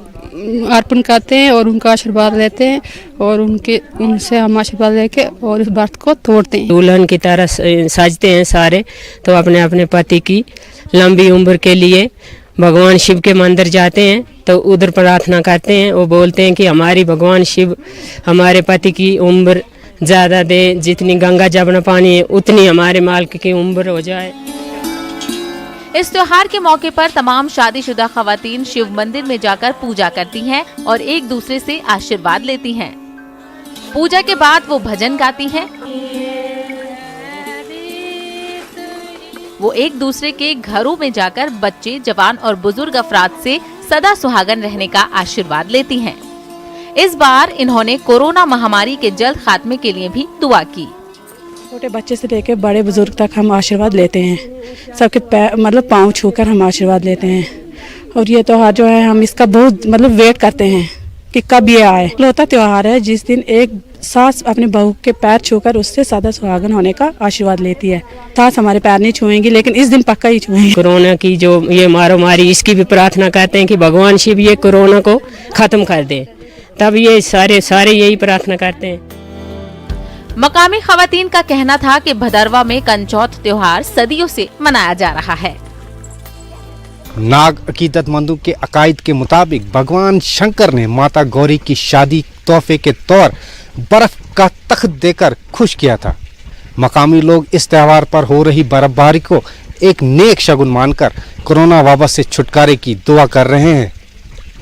अर्पण करते हैं और उनका आशीर्वाद लेते हैं और उनसे हम आशीर्वाद लेके और इस व्रत को तोड़ते हैं। दुल्हन की तरह सजते हैं सारे, तो अपने अपने पति की लंबी उम्र के लिए भगवान शिव के मंदिर जाते हैं तो उधर प्रार्थना करते हैं। वो बोलते हैं कि हमारी भगवान शिव हमारे पति की उम्र ज़्यादा दे, जितनी गंगा जमुना पानी है उतनी हमारे मालिक की उम्र हो जाए। इस त्योहार के मौके पर तमाम शादीशुदा खवातीन शिव मंदिर में जाकर पूजा करती हैं और एक दूसरे से आशीर्वाद लेती हैं। पूजा के बाद वो भजन गाती हैं। वो एक दूसरे के घरों में जाकर बच्चे, जवान और बुजुर्ग अफराद से सदा सुहागन रहने का आशीर्वाद लेती हैं। इस बार इन्होंने कोरोना महामारी के जल्द खात्मे के लिए भी दुआ की। छोटे बच्चे से लेकर बड़े बुजुर्ग तक हम आशीर्वाद लेते हैं, सबके पाँव छूकर हम आशीर्वाद लेते हैं। और ये त्योहार जो है हम इसका बहुत वेट करते हैं कि कब ये आए। इकलौता त्योहार है जिस दिन एक सास अपने बहू के पैर छूकर उससे सदा सुहागन होने का आशीर्वाद लेती है। सास हमारे पैर नहीं छुएंगी लेकिन इस दिन पक्का ही छुएंगी। कोरोना की जो ये मारोमारी इसकी भी प्रार्थना करते हैं कि भगवान शिव ये कोरोना को खत्म कर दे, तब ये सारे यही प्रार्थना करते हैं। मकामी खवातीन का कहना था कि भदरवा में कंचौत त्योहार सदियों से मनाया जा रहा है। नाग अकीदतमंदों के अकायद के मुताबिक भगवान शंकर ने माता गौरी की शादी तोहफे के तौर बर्फ का तख्त देकर खुश किया था। मकामी लोग इस त्यौहार पर हो रही बर्फबारी को एक नेक शगुन मानकर कोरोना वाबा से छुटकारे की दुआ कर रहे हैं।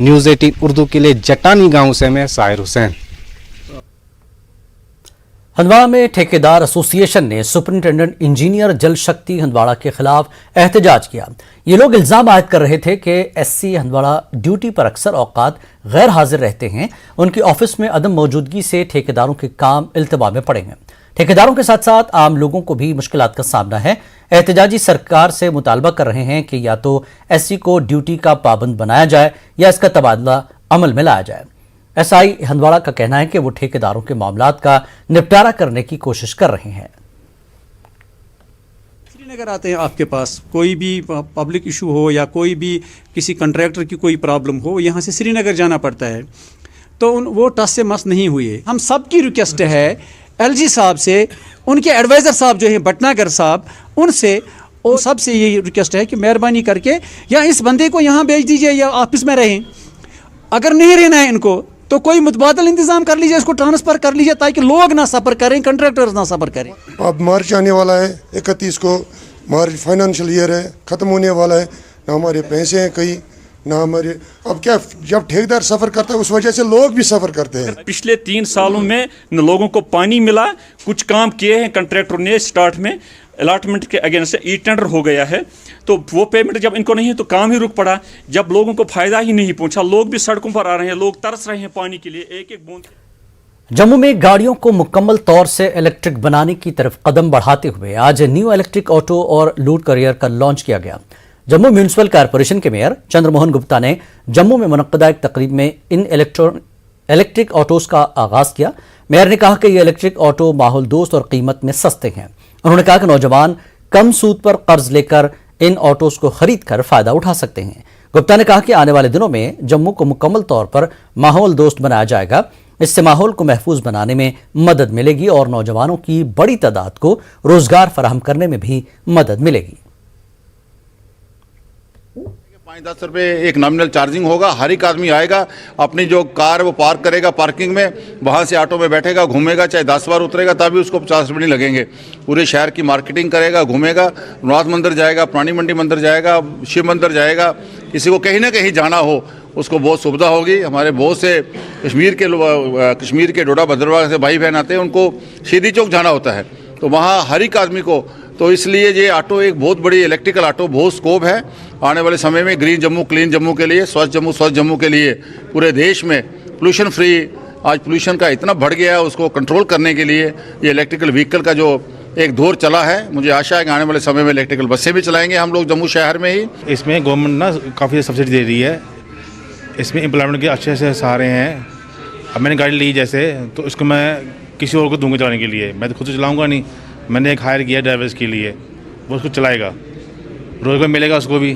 न्यूज़ 18 उर्दू के लिए जटानी गांव से मैं साहिर हुसैन। हंदवाड़ा में ठेकेदार एसोसिएशन ने सुपरिंटेंडेंट इंजीनियर जल शक्ति हंदवाड़ा के खिलाफ एहतजाज किया। ये लोग इल्जाम आयद कर रहे थे कि एससी हंदवाड़ा ड्यूटी पर अक्सर औकात गैर हाजिर रहते हैं। उनकी ऑफिस में अदम मौजूदगी से ठेकेदारों के काम इल्तवा में पड़े हैं। ठेकेदारों के साथ साथ आम लोगों को भी मुश्किलात का सामना है। एहतजाजी सरकार से मुतालबा कर रहे हैं कि या तो एससी को ड्यूटी का पाबंद बनाया जाए या इसका तबादला अमल में लाया जाए। एसआई हंदवाड़ा का कहना है कि वो ठेकेदारों के मामलात का निपटारा करने की कोशिश कर रहे हैं। श्रीनगर आते हैं, आपके पास कोई भी पब्लिक इशू हो या कोई भी किसी कंट्रैक्टर की कोई प्रॉब्लम हो, यहाँ से श्रीनगर जाना पड़ता है, तो वो टस से मस नहीं हुए। हम सब की रिक्वेस्ट है एलजी साहब से, उनके एडवाइज़र साहब जो हैं भटनागर साहब, उनसे और सबसे यही रिक्वेस्ट है कि मेहरबानी करके या इस बंदे को यहाँ भेज दीजिए या ऑफिस में रहें। अगर नहीं रहना है इनको तो कोई मुतबादल इंतजाम कर लीजिए, इसको ट्रांसफ़र कर लीजिए ताकि लोग ना सफ़र करें, कंट्रैक्टर्स ना सफ़र करें। अब मार्च आने वाला है 31 को, मार्च फाइनेंशियल ईयर है, ख़त्म होने वाला है, ना हमारे पैसे हैं कहीं ना हमारे। अब क्या, जब ठेकेदार सफ़र करता है उस वजह से लोग भी सफ़र करते हैं। पिछले 3 सालों में न लोगों को पानी मिला, कुछ काम किए हैं कंट्रैक्टर ने स्टार्ट में अलॉटमेंट के अगेंस्ट से ई टेंडर हो गया है, तो वो पेमेंट जब इनको नहीं है तो काम ही रुक पड़ा। जब लोगों को फायदा ही नहीं पहुंचा, लोग भी सड़कों पर आ रहे हैं, लोग तरस रहे हैं पानी के लिए, एक एक बूंद। जम्मू में गाड़ियों को मुकम्मल तौर से इलेक्ट्रिक बनाने की तरफ कदम बढ़ाते हुए आज न्यू इलेक्ट्रिक ऑटो और लूट करियर का लॉन्च किया गया। जम्मू म्यूनिसिपल कॉरपोरेशन के मेयर चंद्रमोहन गुप्ता ने जम्मू में मुनक्कदा एक तकरीब में इन इलेक्ट्रिक ऑटोज का आगाज किया। मेयर ने कहा कि ये इलेक्ट्रिक ऑटो माहौल दोस्त और कीमत में सस्ते हैं। उन्होंने कहा कि नौजवान कम सूद पर कर्ज लेकर इन ऑटोज को खरीद कर फायदा उठा सकते हैं। गुप्ता ने कहा कि आने वाले दिनों में जम्मू को मुकम्मल तौर पर माहौल दोस्त बनाया जाएगा। इससे माहौल को महफूज बनाने में मदद मिलेगी और नौजवानों की बड़ी तादाद को रोजगार फराहम करने में भी मदद मिलेगी। 5-10 रुपये एक नॉमिनल चार्जिंग होगा। हर एक आदमी आएगा, अपनी जो कार वो पार्क करेगा पार्किंग में, वहाँ से ऑटो में बैठेगा, घूमेगा, चाहे 10 बार उतरेगा तभी उसको 50 रुपये नहीं लगेंगे। पूरे शहर की मार्केटिंग करेगा, घूमेगा, नाथ मंदिर जाएगा, प्राणी मंडी मंदिर जाएगा, शिव मंदिर जाएगा। किसी को कहीं ना कहीं जाना हो उसको बहुत सुविधा होगी। हमारे बहुत से कश्मीर के डोडा भद्रवाह से भाई बहन आते हैं, उनको सीधी चौक जाना होता है, तो वहाँ हर एक आदमी को, तो इसलिए ये ऑटो एक बहुत बड़ी इलेक्ट्रिकल ऑटो, बहुत स्कोप है आने वाले समय में ग्रीन जम्मू, क्लीन जम्मू के लिए, स्वच्छ जम्मू के लिए, पूरे देश में पोल्यूशन फ्री। आज पोल्यूशन का इतना बढ़ गया है, उसको कंट्रोल करने के लिए ये इलेक्ट्रिकल व्हीकल का जो एक दौर चला है, मुझे आशा है कि आने वाले समय में इलेक्ट्रिकल बसें भी चलाएंगे हम लोग जम्मू शहर में ही। इसमें गवर्नमेंट ना काफ़ी सब्सिडी दे रही है, इसमें एम्प्लॉयमेंट के अच्छे से सहारे हैं। अब मैंने गाड़ी ली जैसे, तो इसको मैं किसी और को दूंगा चलाने के लिए, मैं तो खुद से चलाऊँगा नहीं, मैंने एक हायर किया ड्राइवर्स के लिए, वो उसको चलाएगा, रोज़गार मिलेगा उसको भी।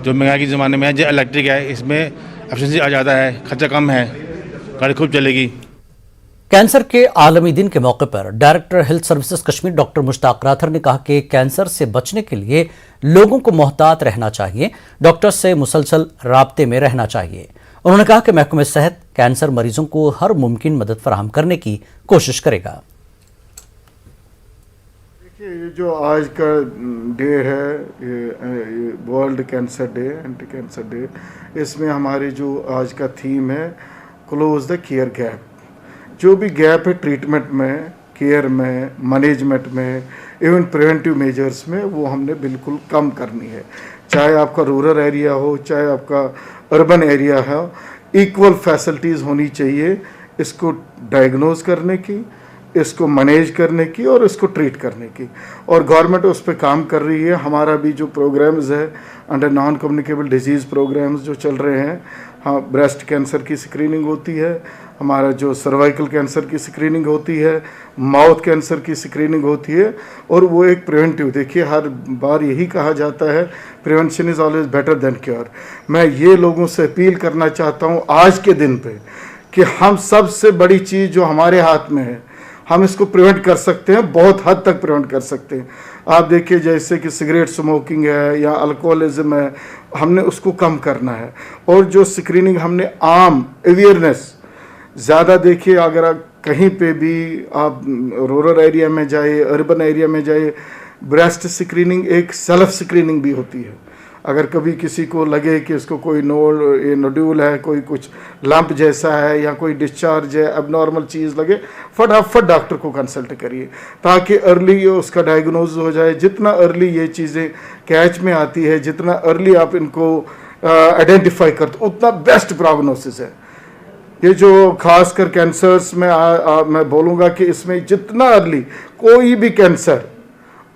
जो महंगाई के ज़माने में जो इलेक्ट्रिक है, इसमें एफिशिएंसी आ जाता है, खर्चा कम है, गाड़ी खूब चलेगी। कैंसर के आलमी दिन के मौके पर director health services Kashmir doctor Mushtaq rather ने कहा कि कैंसर से बचने के लिए लोगों को मोहतात रहना चाहिए, डॉक्टर से मुसलसल राब्ते में रहना चाहिए। उन्होंने कहा कि महकमे सेहत कैंसर मरीजों को हर मुमकिन मदद फराहम करने की कोशिश करेगा। ये जो आज का डे है, ये world cancer day, anti cancer day, इसमें हमारी जो आज का थीम है क्लोज द केयर गैप। जो भी गैप है ट्रीटमेंट में, केयर में, मैनेजमेंट में, इवन प्रिवेंटिव मेजर्स में, वो हमने बिल्कुल कम करनी है। चाहे आपका रूरल एरिया हो, चाहे आपका अर्बन एरिया हो, इक्वल फैसिलिटीज़ होनी चाहिए इसको डायग्नोज करने की, इसको मैनेज करने की और इसको ट्रीट करने की, और गवर्नमेंट उस पर काम कर रही है। हमारा भी जो प्रोग्राम्स है under non communicable disease programmes जो चल रहे हैं, हाँ, ब्रेस्ट कैंसर की स्क्रीनिंग होती है, हमारा जो सर्वाइकल कैंसर की स्क्रीनिंग होती है, माउथ कैंसर की स्क्रीनिंग होती है, और वो एक प्रिवेंटिव। देखिए हर बार यही कहा जाता है prevention is always better than cure. मैं ये लोगों से अपील करना चाहता हूँ आज के दिन पे कि हम सबसे बड़ी चीज़ जो हमारे हाथ में है हम इसको प्रिवेंट कर सकते हैं, बहुत हद तक प्रिवेंट कर सकते हैं। आप देखिए जैसे कि सिगरेट स्मोकिंग है या अल्कोहलिज्म है, हमने उसको कम करना है। और जो स्क्रीनिंग हमने आम अवेयरनेस ज़्यादा, देखिए अगर आप कहीं पे भी आप रूरल एरिया में जाए, अर्बन एरिया में जाए, ब्रेस्ट स्क्रीनिंग एक सेल्फ स्क्रीनिंग भी होती है। अगर कभी किसी को लगे कि इसको कोई नोड्यूल है, कोई कुछ लंप जैसा है या कोई डिस्चार्ज है, एबनॉर्मल चीज़ लगे, फटाफट डॉक्टर को कंसल्ट करिए ताकि अर्ली उसका डायग्नोज हो जाए। जितना अर्ली ये चीज़ें कैच में आती है, जितना अर्ली आप इनको आइडेंटिफाई करते, उतना बेस्ट प्रोग्नोसिस है। ये जो खासकर कैंसर्स में मैं बोलूँगा कि इसमें जितना अर्ली कोई भी कैंसर,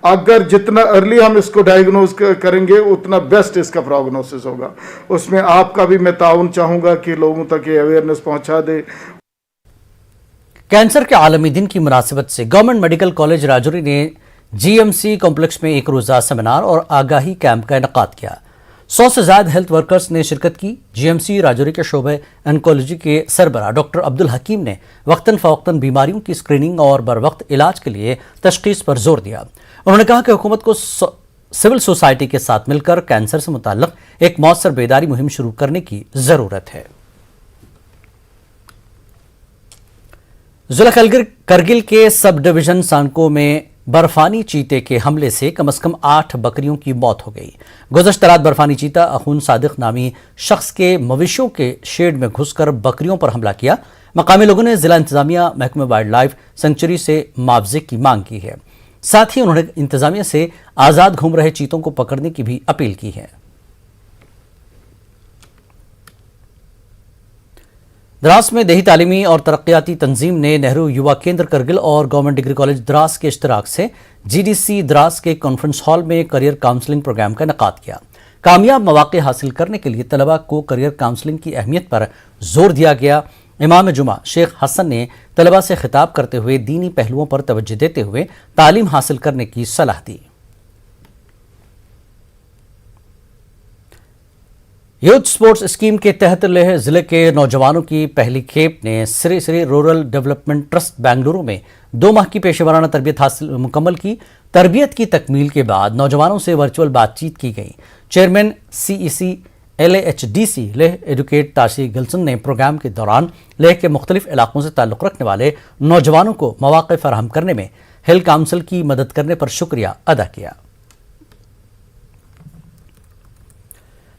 अगर जितना अर्ली हम इसको डायग्नोज करेंगे उतना बेस्ट इसका प्रोग्नोसिस होगा। उसमें आपका भी मैं ताउन चाहूँगा कि लोगों तक ये अवेयरनेस पहुँचा दे। कैंसर के आलमी दिन की मुनासिबत से गवर्नमेंट मेडिकल कॉलेज राजौरी ने जीएमसी कॉम्प्लेक्स में एक रोज़ा सेमिनार और आगाही कैंप का इनेकाद किया। 100 से ज्यादा हेल्थ वर्कर्स ने शिरकत की। जीएमसी राजौरी के शोबे ऑन्कोलॉजी के सरबराह डॉक्टर अब्दुल हकीम ने वक्तन फ़वक्तन बीमारियों की स्क्रीनिंग और बर वक्त इलाज के लिए तशखीस पर जोर दिया। उन्होंने कहा कि हुकूमत को सिविल सोसाइटी के साथ मिलकर कैंसर से मुताल्लिक एक मौसर बेदारी मुहिम शुरू करने की जरूरत है। जिला करगिल के सब डिवीजन सांको में बर्फानी चीते के हमले से कम से कम 8 बकरियों की मौत हो गई। गुज़श्ता रात बर्फानी चीता अखून सादिक नामी शख्स के मवेशियों के शेड में घुसकर बकरियों पर हमला किया। मकामी लोगों ने जिला इंतजामिया महकमे वाइल्ड लाइफ सेंचुरी से मुआवजे की मांग की है। साथ ही उन्होंने इंतजामिया से आज़ाद घूम रहे चीतों को पकड़ने की भी अपील की है। द्रास में देही तालीमी और तरक्याती तंजीम ने नेहरू युवा केंद्र करगिल और गवर्नमेंट डिग्री कॉलेज द्रास के इश्तराक से जीडीसी द्रास के कॉन्फ्रेंस हॉल में करियर काउंसलिंग प्रोग्राम का इनेकाद किया। कामयाब मौके हासिल करने के लिए तलबा को करियर काउंसलिंग की अहमियत पर जोर दिया गया। इमाम जुमा शेख हसन ने तलबा से खिताब करते हुए दीनी पहलुओं पर तवज्जो देते हुए तालीम हासिल करने की सलाह दी। यूथ स्पोर्ट्स स्कीम के तहत लेह जिले के नौजवानों की पहली खेप ने Shri Shri rural development trust Bengaluru में 2 माह की पेशेवराना तरबियत हासिल मुकम्मल की। तरबियत की तकमील के बाद नौजवानों से वर्चुअल बातचीत की गई। चेयरमैन CEC LAHDC लेह एडुकेट ताशी गिल्सन ने प्रोग्राम के दौरान लेह के मुख्तलिफ इलाकों से ताल्लुक़ रखने वाले नौजवानों को मौक़े फराहम करने में हिल काउंसिल की मदद करने पर शुक्रिया अदा किया।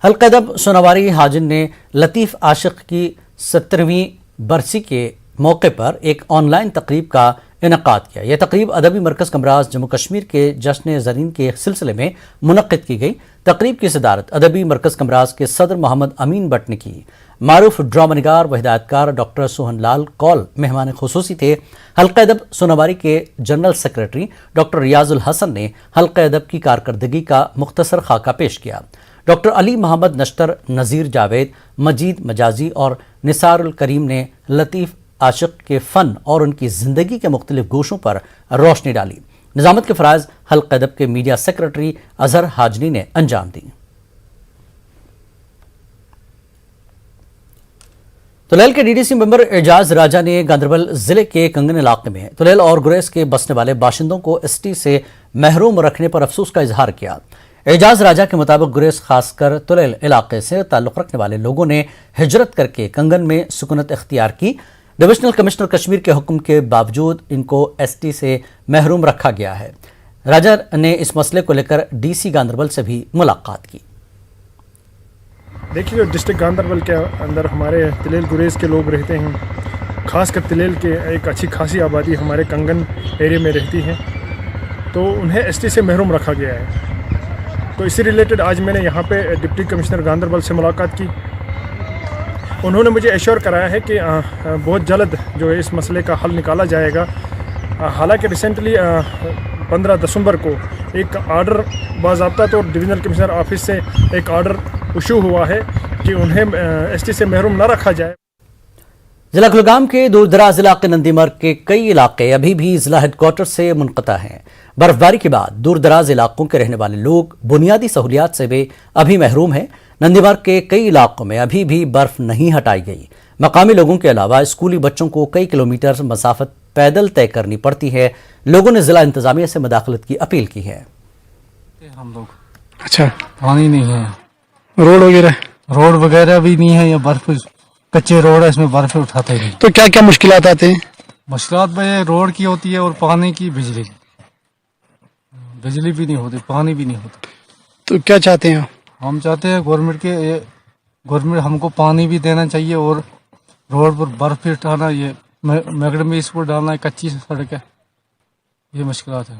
हल्का अदब सोनावारी हाजिन ने लतीफ़ आशिक की 70वीं बरसी के मौके पर एक ऑनलाइन तकरीब का इनेकाद किया। यह तकरीब अदबी मरकज़ कमराज जम्मू कश्मीर के जश्न ज़रीन के सिलसिले में मुनक़्क़िद की गई। तकरीब की सदारत अदबी मरकज़ कमराज के सदर मोहम्मद अमीन भट्ट ने की। मारूफ ड्रामा निगार व हिदायतकार डॉक्टर सोहन लाल कौल मेहमान खुसूसी थे। हल्का अदब सोनावारी के general secretary doctor Riyazul Hasan ने हल्का अदब की कारकर्दगी का मुख्तसर खाका पेश किया। डॉक्टर अली मोहम्मद नश्तर, नज़ीर जावेद, मजीद मजाजी और निसारुल करीम ने लतीफ़ आशिक के फ़न और उनकी ज़िंदगी के मुख्तलिफ गोशों पर रोशनी डाली। निज़ामत के फ़राइज़ हल्का अदब के मीडिया सेक्रेटरी अजहर हाजनी ने अंजाम दी। तुलैल के DDC मेंबर एजाज राजा ने गांधरबल जिले के कंगन इलाके में तुलैल और गुरेज के बसने वाले बाशिंदों को ST से महरूम रखने पर अफसोस का इजहार किया। एजाज राजा के मुताबिक गुरेज खासकर तुलैल इलाके से ताल्लुक़ रखने वाले लोगों ने हिजरत करके कंगन में सुकूनत इख्तियार की। डिविजनल कमिश्नर कश्मीर के हुक्म के बावजूद इनको ST से महरूम रखा गया है। राजा ने इस मसले को लेकर DC गांधरबल से भी मुलाकात की। देखिए, डिस्ट्रिक्ट गांधरबल के अंदर हमारे तिलेल गुरेज के लोग रहते हैं, खासकर तिलेल के एक अच्छी खासी आबादी हमारे कंगन एरिया में रहती है, तो उन्हें ST से महरूम रखा गया है। तो इसी रिलेटेड आज मैंने यहाँ पे डिप्टी कमिश्नर गांधरबल से मुलाकात की। उन्होंने मुझे एश्योर कराया है कि बहुत जल्द जो है इस मसले का हल निकाला जाएगा। हालांकि रिसेंटली 15 दिसंबर को एक आर्डर बाज़ाब्ता तौर डिविजनल कमिश्नर ऑफिस से एक आर्डर इशू हुआ है कि उन्हें ST से महरूम न रखा जाए। जिला कुलगाम के दूर दराज इलाके नंदीमर्ग के कई इलाके अभी भी जिला हेडक्वार्टर से मुनक़ता हैं। बर्फबारी के बाद दूर दराज इलाकों के रहने वाले लोग बुनियादी सहूलियात से भी अभी महरूम हैं। नंदीमर्ग के कई इलाकों में अभी भी बर्फ नहीं हटाई गई। मकामी लोगों के अलावा स्कूली बच्चों को कई किलोमीटर मसाफत पैदल तय करनी पड़ती है। लोगों ने जिला इंतजामिया से मुदाखलत की अपील की है। हम लोग अच्छा पानी नहीं है, रोड वगैरह भी नहीं है, या बर्फ कच्चे रोड है, इसमें बर्फ उठाते नहीं। तो क्या क्या मुश्किलात आते हैं? मुश्किलात भाई रोड की होती है और पानी की, बिजली भी नहीं होती, पानी भी नहीं होता। तो क्या चाहते हैं? हम चाहते हैं गवर्नमेंट हमको पानी भी देना चाहिए और रोड पर बर्फ भी उठाना, ये मैग्नीज को डालना है, कच्ची सड़क है, ये मुश्किलात है।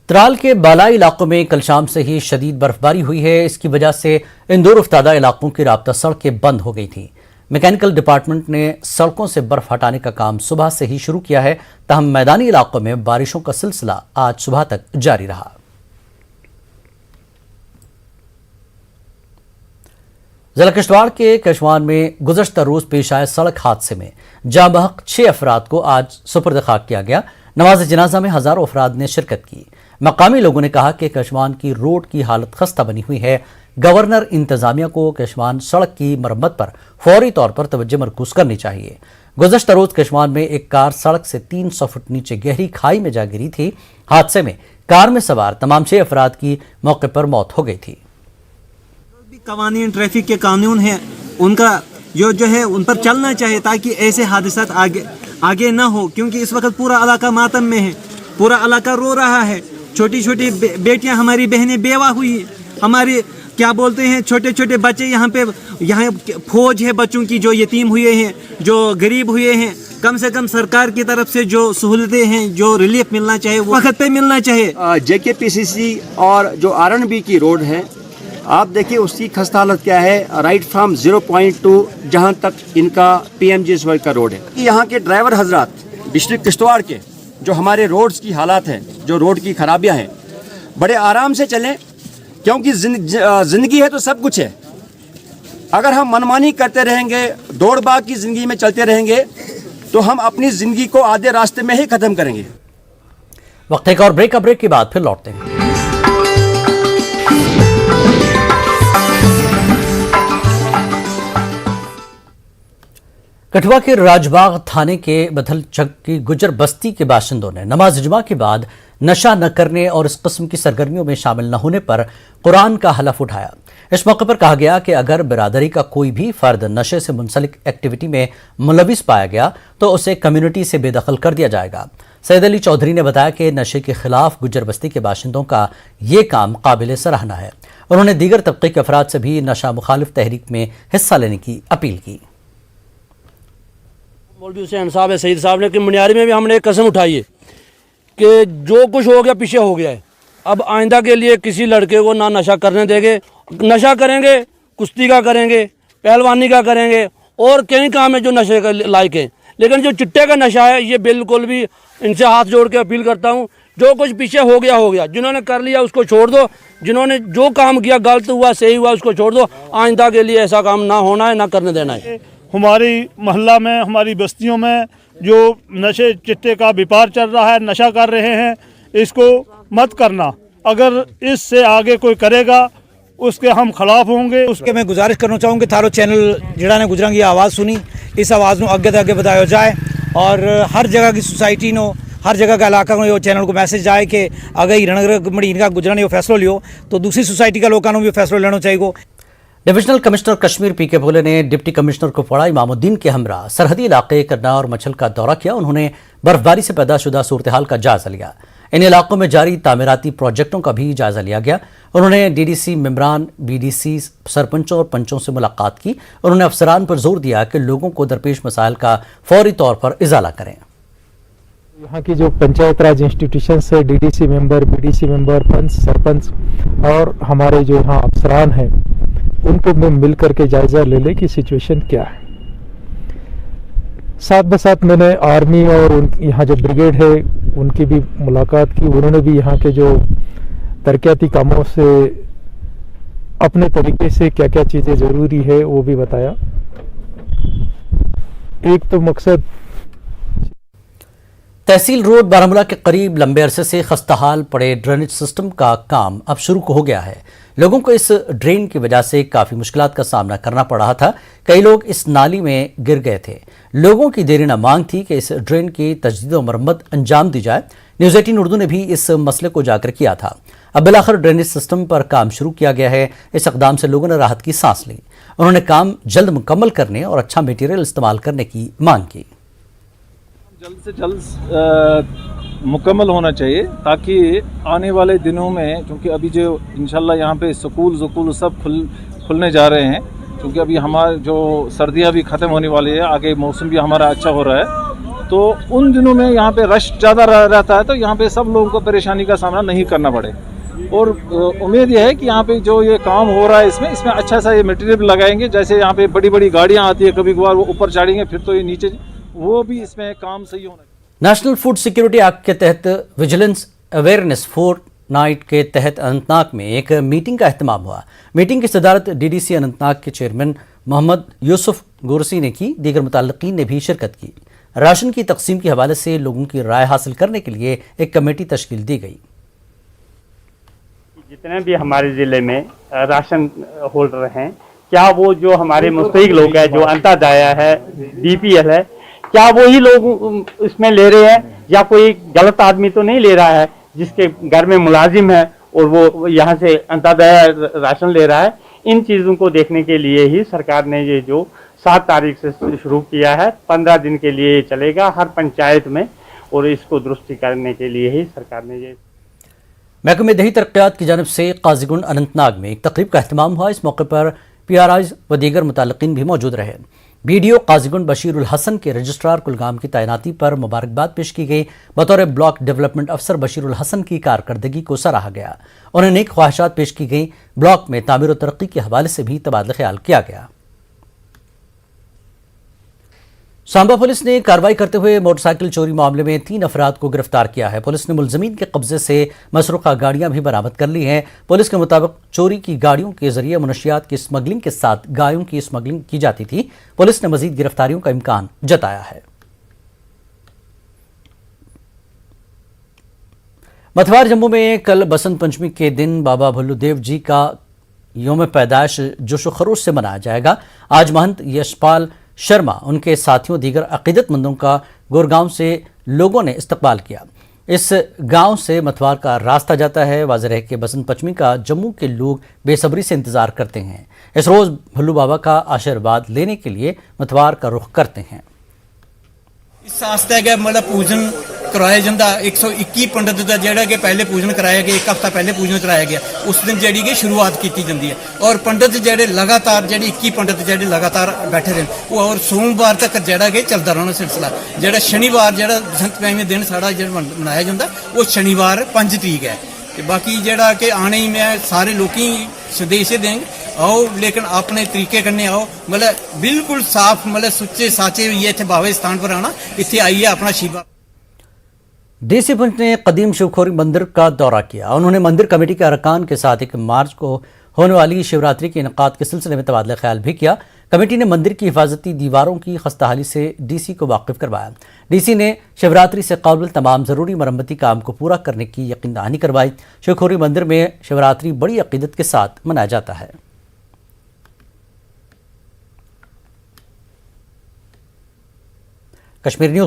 त्राल के बालाई इलाकों में कल शाम से ही शदीद बर्फबारी हुई है। इसकी वजह से इन दूर उफ्तादा इलाकों की राब्ता सड़कें बंद हो गई थी। मैकेनिकल डिपार्टमेंट ने सड़कों से बर्फ हटाने का काम सुबह से ही शुरू किया है, तहम मैदानी इलाकों में बारिशों का सिलसिला आज सुबह तक जारी रहा। जिला किश्तवाड़ के केशवान में गुज़श्ता रोज पेश आए सड़क हादसे में जाँ बहक 6 अफराद को आज सुपुर्द खाक किया गया। नमाज जनाजा में हजारों अफराद ने शिरकत की। मकामी लोगों ने कहा कि केशवान की रोड की हालत खस्ता बनी हुई है। गवर्नर इंतजामिया को केशवान सड़क की मरम्मत पर फौरी तौर पर तवज्जो मरकूज करनी चाहिए। गुज़श्ता रोज केशवान में एक कार सड़क से 300 फुट नीचे गहरी खाई में जा गिरी थी। हादसे में कार में सवार तमाम 6 अफराद की मौके पर मौत हो गई थी। कवानीन ट्रैफिक के कानून हैं, उनका जो है उन पर चलना चाहिए ताकि ऐसे हादसात आगे ना हो, क्योंकि इस वक्त पूरा इलाका मातम में है, पूरा इलाका रो रहा है। छोटी छोटी बेटियां हमारी बहनें बेवा हुई, हमारे क्या बोलते हैं छोटे छोटे बच्चे यहाँ फौज है बच्चों की जो यतीम हुए हैं, जो गरीब हुए हैं। कम से कम सरकार की तरफ से जो सहूलतें हैं, जो रिलीफ मिलना चाहिए वो वक्त पे मिलना चाहिए। JKPCC और जो RNB की रोड है, आप देखिए उसकी खस्ता हालत क्या है। राइट फ्रॉम 0.2 जहाँ तक इनका PMGSY का रोड है। यहाँ के ड्राइवर हजरात डिस्ट्रिक्ट किश्तवाड़ के जो हमारे रोड्स की हालात हैं, जो रोड की खराबियाँ हैं, बड़े आराम से चलें, क्योंकि ज़िंदगी है तो सब कुछ है। अगर हम मनमानी करते रहेंगे, दौड़ भाग की ज़िंदगी में चलते रहेंगे, तो हम अपनी ज़िंदगी को आधे रास्ते में ही ख़त्म करेंगे। वक्त एक और ब्रेक के बाद फिर लौटते हैं। कठुआ के राजबाग थाने के बथलचक की गुजर बस्ती के बाशिंदों ने नमाज जुमा के बाद नशा न करने और इस किस्म की सरगर्मियों में शामिल न होने पर कुरान का हलफ उठाया। इस मौके पर कहा गया कि अगर बिरादरी का कोई भी फर्द नशे से मुंसलिक एक्टिविटी में मुलविस पाया गया तो उसे कम्युनिटी से बेदखल कर दिया जाएगा। सैयद अली चौधरी ने बताया कि नशे के खिलाफ गुजर बस्ती के बाशिंदों का ये काम काबिल सराहना है। उन्होंने दीगर तबके के अफराद से भी नशा मुखालिफ तहरीक में हिस्सा लेने की अपील की। मौलवी हुसैन साहब है, सईद साहब ने कि मुनियारी में भी हमने एक कसम उठाई है कि जो कुछ हो गया पीछे हो गया है। अब आइंदा के लिए किसी लड़के को ना नशा करने देंगे। नशा करेंगे, कुश्ती का करेंगे, पहलवानी का करेंगे और कई काम है जो नशे का लायक है, लेकिन जो चिट्टे का नशा है ये बिल्कुल भी इनसे हाथ जोड़ के अपील करता हूँ, जो कुछ पीछे हो गया हो गया। जिन्होंने कर लिया उसको छोड़ दो, जिन्होंने जो काम किया गलत हुआ सही हुआ उसको छोड़ दो। आइंदा के लिए ऐसा काम ना होना है, ना करने देना है। हमारी मोहल्ला में, हमारी बस्तियों में जो नशे चिट्टे का व्यापार चल रहा है, नशा कर रहे हैं, इसको मत करना। अगर इससे आगे कोई करेगा उसके हम खिलाफ होंगे। उसके मैं गुजारिश करना चाहूँगी थारो चैनल जिड़ा ने गुजरांगी आवाज़ सुनी, इस आवाज़ को अगे तो अगे बताया जाए और हर जगह की सोसाइटी नो, हर जगह का इलाका को चैनल को मैसेज जाए कि अगर हिरणनगर मड़ीन का गुजराने वो फैसलो लियो तो दूसरी सोसाइटी का लोगों को भी फैसलो लेना चाहिए। डिविजनल कमिश्नर कश्मीर पीके भोले ने डिप्टी कमिश्नर कुपवाड़ा इमामुद्दीन के हमरा सरहदी इलाके करना और मछल का दौरा किया। उन्होंने बर्फबारी से पैदा शुदा सूरत हाल का जायजा लिया। इन इलाकों में जारी तामीराती प्रोजेक्टों का भी जायजा लिया गया। उन्होंने DDC मेंबरान, BDC सरपंचों और पंचों से मुलाकात की। उन्होंने अफसरान पर जोर दिया कि लोगों को दरपेश मसाइल का फौरी तौर पर इजाला करें। यहाँ की जो पंचायत राज इंस्टीट्यूशन है, DDC मेंबर, BDC मेंबर, पंच, सरपंच और हमारे जो यहाँ अफसरान हैं उनको मैं मिल करके जायजा ले ले कि सिचुएशन क्या है। साथ ब साथ मैंने आर्मी और यहाँ जो ब्रिगेड है उनकी भी मुलाकात की। उन्होंने भी यहाँ के जो तरक्याती कामों से अपने तरीके से क्या क्या चीज़ें ज़रूरी है वो भी बताया। एक तो मकसद तहसील रोड बारामूला के करीब लंबे अरसे से खस्ताहाल पड़े ड्रेनेज सिस्टम का काम अब शुरू हो गया है। लोगों को इस ड्रेन की वजह से काफी मुश्किलात का सामना करना पड़ रहा था। कई लोग इस नाली में गिर गए थे। लोगों की देरीना मांग थी कि इस ड्रेन की तजदीद व मरम्मत अंजाम दी जाए। न्यूज़ 18 उर्दू ने भी इस मसले को उजागर किया था। अब बिलाखिर ड्रेनेज सिस्टम पर काम शुरू किया गया है। इस इक़दाम से लोगों ने राहत की सांस ली। उन्होंने काम जल्द मुकम्मल करने और अच्छा मटीरियल इस्तेमाल करने की मांग की। जल्द से जल्द मुकम्मल होना चाहिए ताकि आने वाले दिनों में, क्योंकि अभी जो इंशाल्लाह यहाँ पे स्कूल सब खुलने जा रहे हैं, क्योंकि अभी हमारे जो सर्दियाँ भी ख़त्म होने वाली है, आगे मौसम भी हमारा अच्छा हो रहा है, तो उन दिनों में यहाँ पे रश ज़्यादा रहता है, तो यहाँ पे सब लोगों को परेशानी का सामना नहीं करना पड़े। और उम्मीद यह है कि यहाँ पे जो ये काम हो रहा है इसमें अच्छा सा ये मटेरियल लगाएंगे। जैसे यहाँ पे बड़ी बड़ी गाड़ियाँ आती है, कभी कभार वो ऊपर चढ़ेंगे, फिर तो ये नीचे, वो भी इसमें काम सही होना चाहिए। नेशनल फूड सिक्योरिटी एक्ट के तहत विजिलेंस अवेयरनेस फोर्टनाइट के तहत अनंतनाग में एक मीटिंग का अहतमाम हुआ। मीटिंग की सदारत डीडीसी अनंतनाग के चेयरमैन मोहम्मद यूसुफ गुरसी ने की। दीगर मुतल्लिकीन ने भी शिरकत की। राशन की तकसीम के हवाले से लोगों की राय हासिल करने के लिए एक कमेटी तश्कील दी गई। जितने भी हमारे ज़िले में राशन होल्डर हैं, क्या वो जो हमारे मुस्तहिक लोग हैं, जो अंत्योदय है, बीपीएल है, क्या वो ही लोग इसमें ले रहे हैं या कोई गलत आदमी तो नहीं ले रहा है जिसके घर में मुलाजिम है और वो यहाँ से अंत्योदय राशन ले रहा है। इन चीज़ों को देखने के लिए ही सरकार ने ये जो 7 तारीख से शुरू किया है, 15 दिन के लिए चलेगा हर पंचायत में, और इसको दुरुस्ती करने के लिए ही सरकार ने ये। महकमे दही तरक्यात की जानिब से काजीगुंड अनंतनाग में एक तकरीब का अहतमाम हुआ। इस मौके पर PRIs व दीगर मुतल्लिकीन भी मौजूद रहे। BDO काजीगुंड बशीरुल हसन के रजिस्ट्रार कुलगाम की तैनाती पर मुबारकबाद पेश की गई। बतौर ब्लॉक डेवलपमेंट अफसर बशीरुल हसन की कारकर्दगी को सराहा गया। उन्हें नेक ख्वाहिशात पेश की गई। ब्लॉक में तामीर और तरक्की के हवाले से भी तबादला ख्याल किया गया। सांबा पुलिस ने कार्रवाई करते हुए मोटरसाइकिल चोरी मामले में 3 अफराद को गिरफ्तार किया है। पुलिस ने मुलजमीन के कब्जे से मसरूका गाड़ियां भी बरामद कर ली हैं। पुलिस के मुताबिक चोरी की गाड़ियों के जरिए मुनशियात की स्मगलिंग के साथ गायों की स्मगलिंग की जाती थी। पुलिस ने मजीद गिरफ्तारियों का इम्कान जताया है। मथवार जम्मू में कल बसंत पंचमी के दिन बाबा भल्लूदेव जी का योम पैदाइश जोशो खरोश से मनाया जाएगा। आज महंत यशपाल शर्मा, उनके साथियों, दीगर अकीदतमंदों का गुरगांव से लोगों ने इस्तकबाल किया। इस गांव से मथवार का रास्ता जाता है। वाज़ेह है कि बसंत पंचमी का जम्मू के लोग बेसब्री से इंतजार करते हैं। इस रोज़ भल्लू बाबा का आशीर्वाद लेने के लिए मथवार का रुख करते हैं। इस आस्ते गै मतलब पूजन कराया जाता। 121 पंडित का जोड़ा कि पहले पूजन कराया गया, 1 हफ्ता पहले पूजन कराया गया, उस दिन जी कि शुरुआत की जाती है। और पंडित जोड़े लगातार जी 21 पंडित जोड़े लगातार बैठे रहे वो, और सोमवार तक जोड़ा कि चलता रहना सिलसिला। जोड़ा शनिवार जो बसंत पंचमी दिन साड़ा जो मनाया जाता वो शनिवार 5 तरीक है। बाकी जोड़ा कि आने ही मैं सारे लोग संदेश देंगे, आओ लेकिन अपने तरीके करने आओ, मतलब बिल्कुल साफ, मतलब सुच्चे साचे ये इतने बावे स्थान पर आना, इतने आइए अपना शीबा। डीसी पुंछ ने कदीम शिवखोरी मंदिर का दौरा किया। उन्होंने मंदिर कमेटी के अरकान के साथ 1 मार्च को होने वाली शिवरात्रि के इनकाद के सिलसिले में तबादला ख्याल भी किया। कमेटी ने मंदिर की हिफाजती दीवारों की खस्ताहाली से डीसी को वाकिफ करवाया। डीसी ने शिवरात्रि से कबल तमाम ज़रूरी मरम्मती काम को पूरा करने की यकीन दहानी करवाई। शिवखोरी मंदिर में शिवरात्रि बड़ी अकीदत के साथ मनाया जाता है। कश्मीर न्यूज़